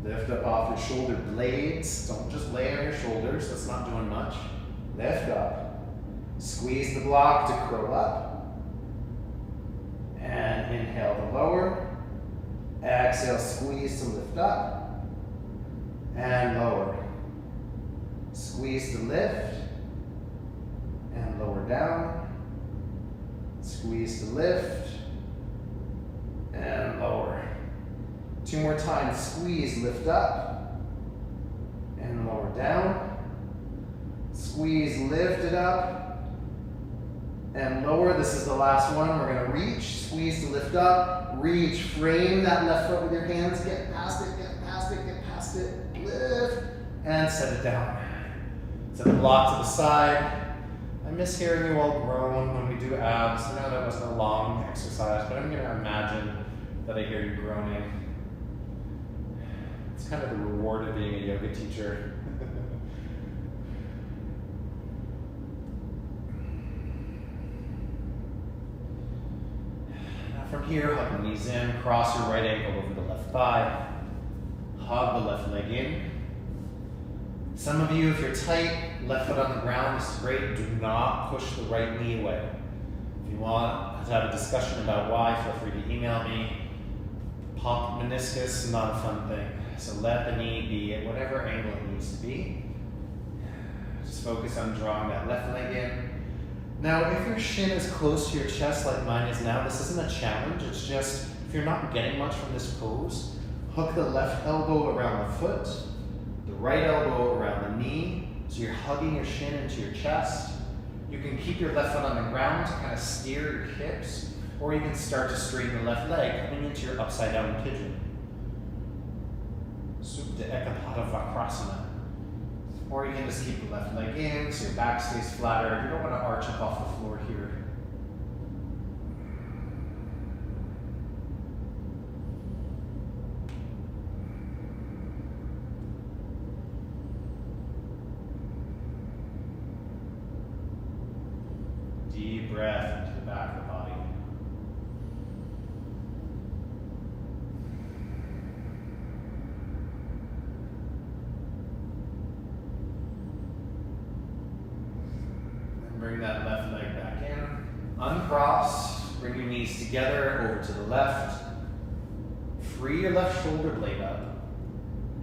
Lift up off your shoulder blades. Don't just lay on your shoulders. That's not doing much. Lift up. Squeeze the block to curl up. And inhale to lower. Exhale, squeeze to lift up. And lower. Squeeze to lift. And lower down. Squeeze to lift. And lower. 2 more times. Squeeze, lift up. And lower down. Squeeze, lift it up. And lower. This is the last one. We're going to reach. Squeeze to lift up. Reach. Frame that left foot with your hands. Get past it, get past it, get past it. Lift. And set it down. Set the block to the side. I miss hearing you all groan when we do abs. I know that wasn't a long exercise, but I'm going to imagine that I hear you groaning. It's kind of the reward of being a yoga teacher. Now from here, hug the knees in, cross your right ankle over the left thigh. Hug the left leg in. Some of you, if you're tight, left foot on the ground, this is great. Do not push the right knee away. If you want to have a discussion about why, feel free to email me. Pop meniscus, not a fun thing. So let the knee be at whatever angle it needs to be. Just focus on drawing that left leg in. Now, if your shin is close to your chest like mine is now, this isn't a challenge. It's just, if you're not getting much from this pose, hook the left elbow around the foot, the right elbow around the knee, so you're hugging your shin into your chest. You can keep your left foot on the ground to kind of steer your hips, or you can start to straighten the left leg, coming into your upside down pigeon. Supta Ekapada Vakrasana. Or you can just keep the left leg in, so your back stays flatter. You don't want to arch up off the floor here. Deep breath into the back of the body. And bring that left leg back in. Uncross. Bring your knees together over to the left. Free your left shoulder blade up.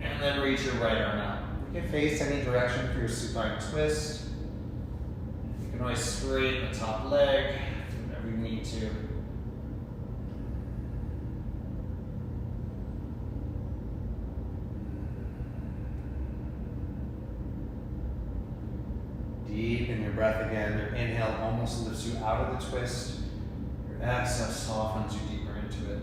And then reach your right arm out. You can face any direction for your supine twist. You can always straighten the top leg, do whatever you need to. Deepen your breath again. Your inhale almost lifts you out of the twist. Your exhale softens you deeper into it.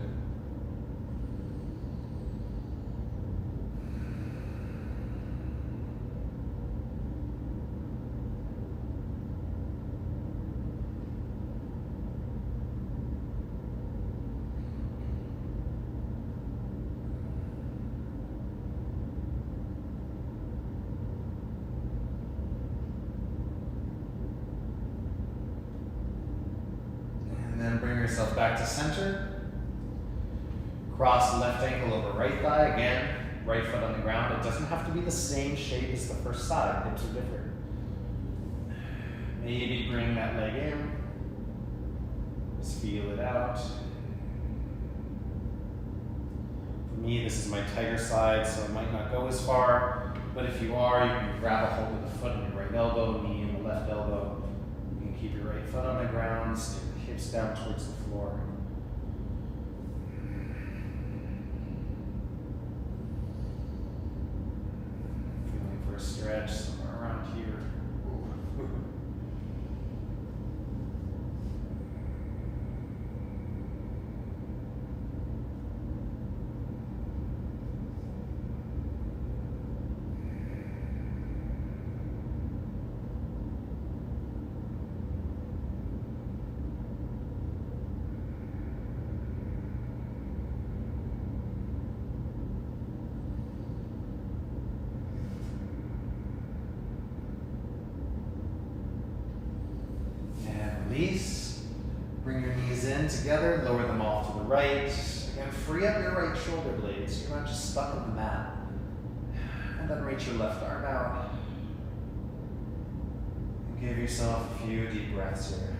Bring yourself back to center. Cross left ankle over right thigh. Again, right foot on the ground. It doesn't have to be the same shape as the first side. Hips are different. Maybe bring that leg in. Just feel it out. For me, this is my tighter side, so it might not go as far. But if you are, you can grab a hold of the foot in your right elbow, knee in the left elbow. You can keep your right foot on the ground. Stick the hips down towards the floor. Feeling for a stretch somewhere around here. together, lower them off to the right. Again, free up your right shoulder blades so you're not just stuck on the mat. And then reach your left arm out. And give yourself a few deep breaths here.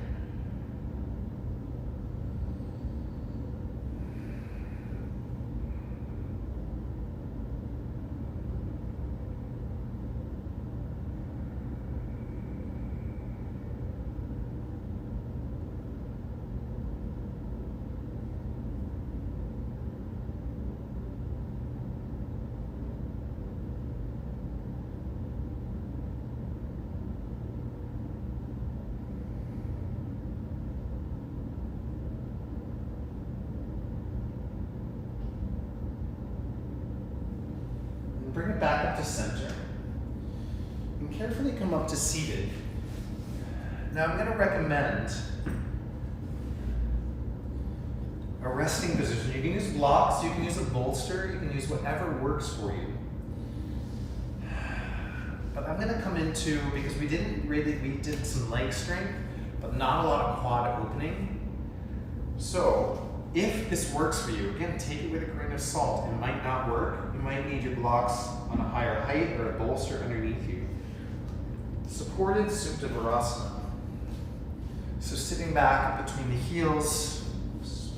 Bring it back up to center. And carefully come up to seated. Now I'm going to recommend a resting position. You can use blocks, you can use a bolster, you can use whatever works for you. But I'm going to come into, because we did some leg strength, but not a lot of quad opening. So if this works for you, again, take it with a grain of salt. It might not work. You might need your blocks on a higher height or a bolster underneath you. Supported Supta Virasana. So sitting back between the heels,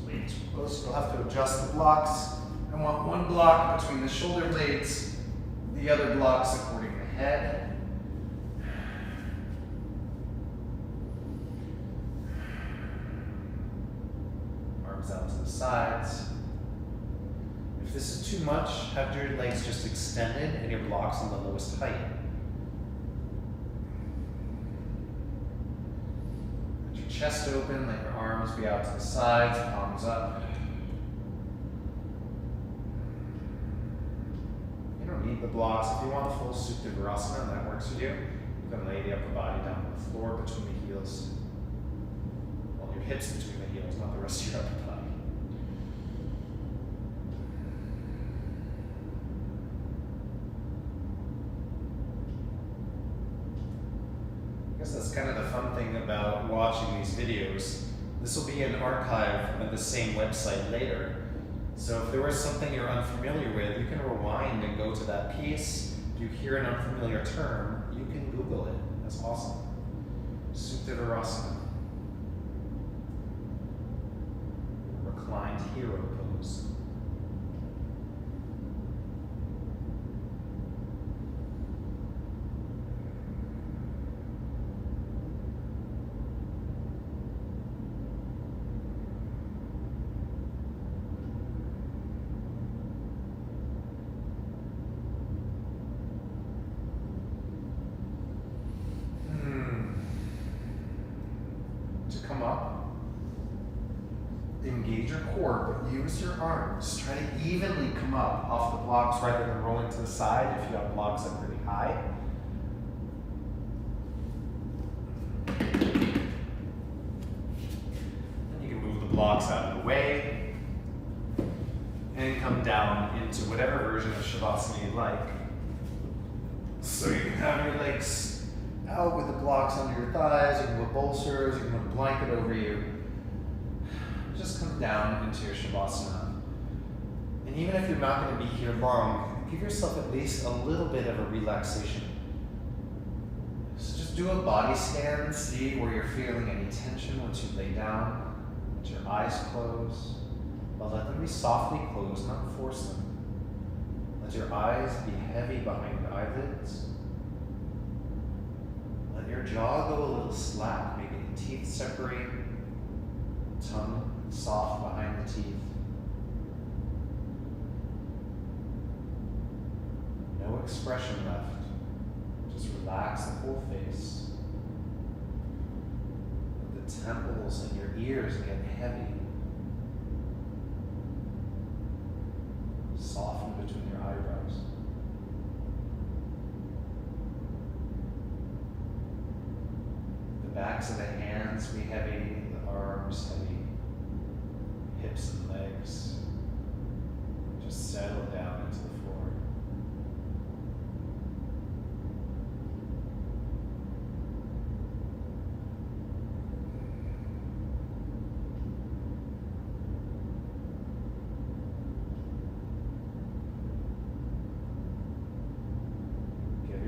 way too close, you'll have to adjust the blocks. I want one block between the shoulder blades, the other block supporting the head. Arms out to the sides. If this is too much, have your legs just extended and your blocks on the lowest height. Let your chest open, let your arms be out to the sides, palms up. You don't need the blocks. If you want a full Supta Virasana and that works for you, you can lay the upper body down on the floor between the heels. Well, your hips between the heels, not the rest of your upper body. I guess that's kind of the fun thing about watching these videos. This will be an archive at the same website later. So if there was something you're unfamiliar with, you can rewind and go to that piece. If you hear an unfamiliar term, you can Google it. That's awesome. Supta Virasana. Reclined hero pose. Come up, engage your core, but use your arms. Try to evenly come up off the blocks rather than rolling to the side if you have blocks that are pretty high. And you can move the blocks out of the way and come down into whatever version of Shavasana you like. So you can have your legs out with the blocks under your thighs, you can put bolsters, you can put a blanket over you. Just come down into your Shavasana. And even if you're not going to be here long, give yourself at least a little bit of a relaxation. So just do a body scan, see where you're feeling any tension once you lay down. Let your eyes close, but let them be softly closed, not force them. Let your eyes be heavy behind your eyelids. Let your jaw go a little slack, maybe the teeth separate, tongue soft behind the teeth. No expression left. Just relax the whole face. Let the temples and your ears get heavy. Soften between your eyebrows. The backs of the hands be heavy, the arms heavy, hips and legs. Just settle down into the floor.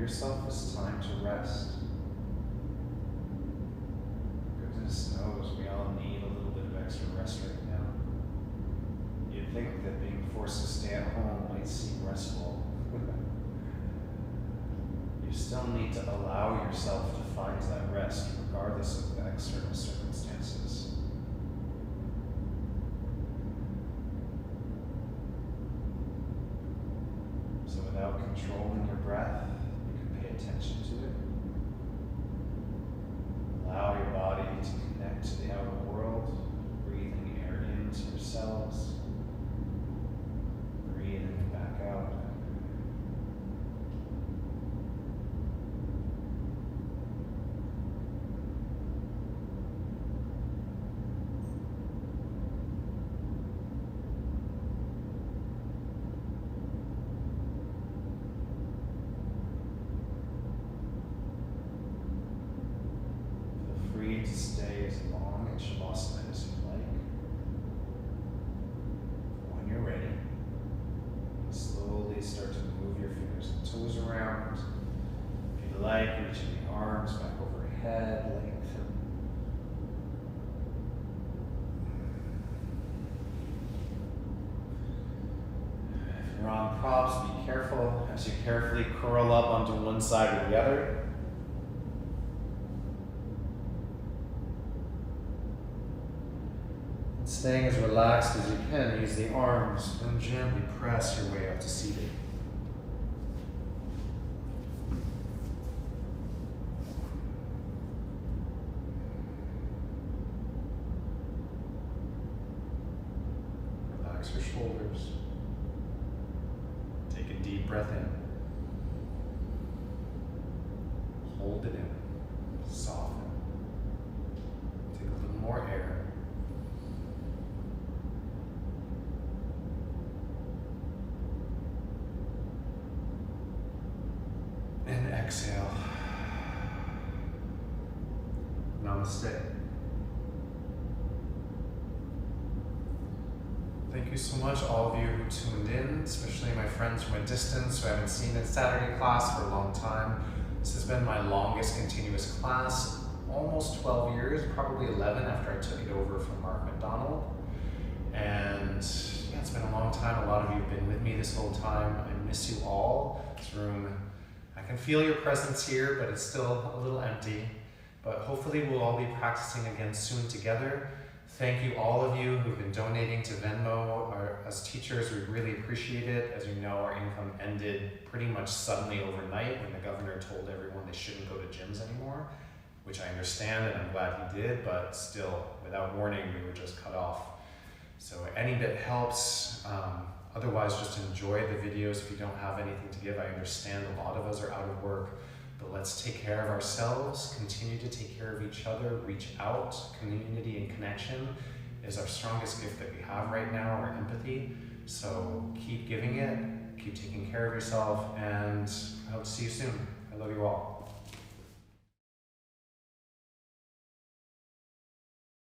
yourself this time to rest. Goodness knows we all need a little bit of extra rest right now. You'd think that being forced to stay at home might seem restful. You still need to allow yourself to find that rest regardless of the external circumstances. So without controlling your breath, you can pay attention to it. Allow your body to connect to the outer world, breathing air into your cells, breathing it back out. Free to stay as long in Shavasana as you like. When you're ready, slowly start to move your fingers and toes around. If you like, reaching the arms back overhead, lengthen. If you're on props, be careful as you carefully curl up onto one side or the other. Staying as relaxed as you can, use the arms and gently press your way up to seated. Relax your shoulders. Take a deep breath in. Hold it in. Soften. Take a little more air. And exhale. Namaste. Thank you so much, all of you who tuned in, especially my friends from a distance who I haven't seen in Saturday class for a long time. This has been my longest continuous class, almost 12 years, probably 11 after I took it over from Mark McDonald. And yeah, it's been a long time. A lot of you have been with me this whole time. I miss you all. This room, I can feel your presence here, but it's still a little empty. But hopefully we'll all be practicing again soon together. Thank you, all of you who've been donating to Venmo. As teachers, we really appreciate it. As you know, our income ended pretty much suddenly overnight when the governor told everyone they shouldn't go to gyms anymore, which I understand and I'm glad he did, but still, without warning, we were just cut off. So any bit helps. Otherwise, just enjoy the videos if you don't have anything to give. I understand a lot of us are out of work, but let's take care of ourselves, continue to take care of each other, reach out. Community and connection is our strongest gift that we have right now, our empathy. So keep giving it, keep taking care of yourself, and I hope to see you soon. I love you all.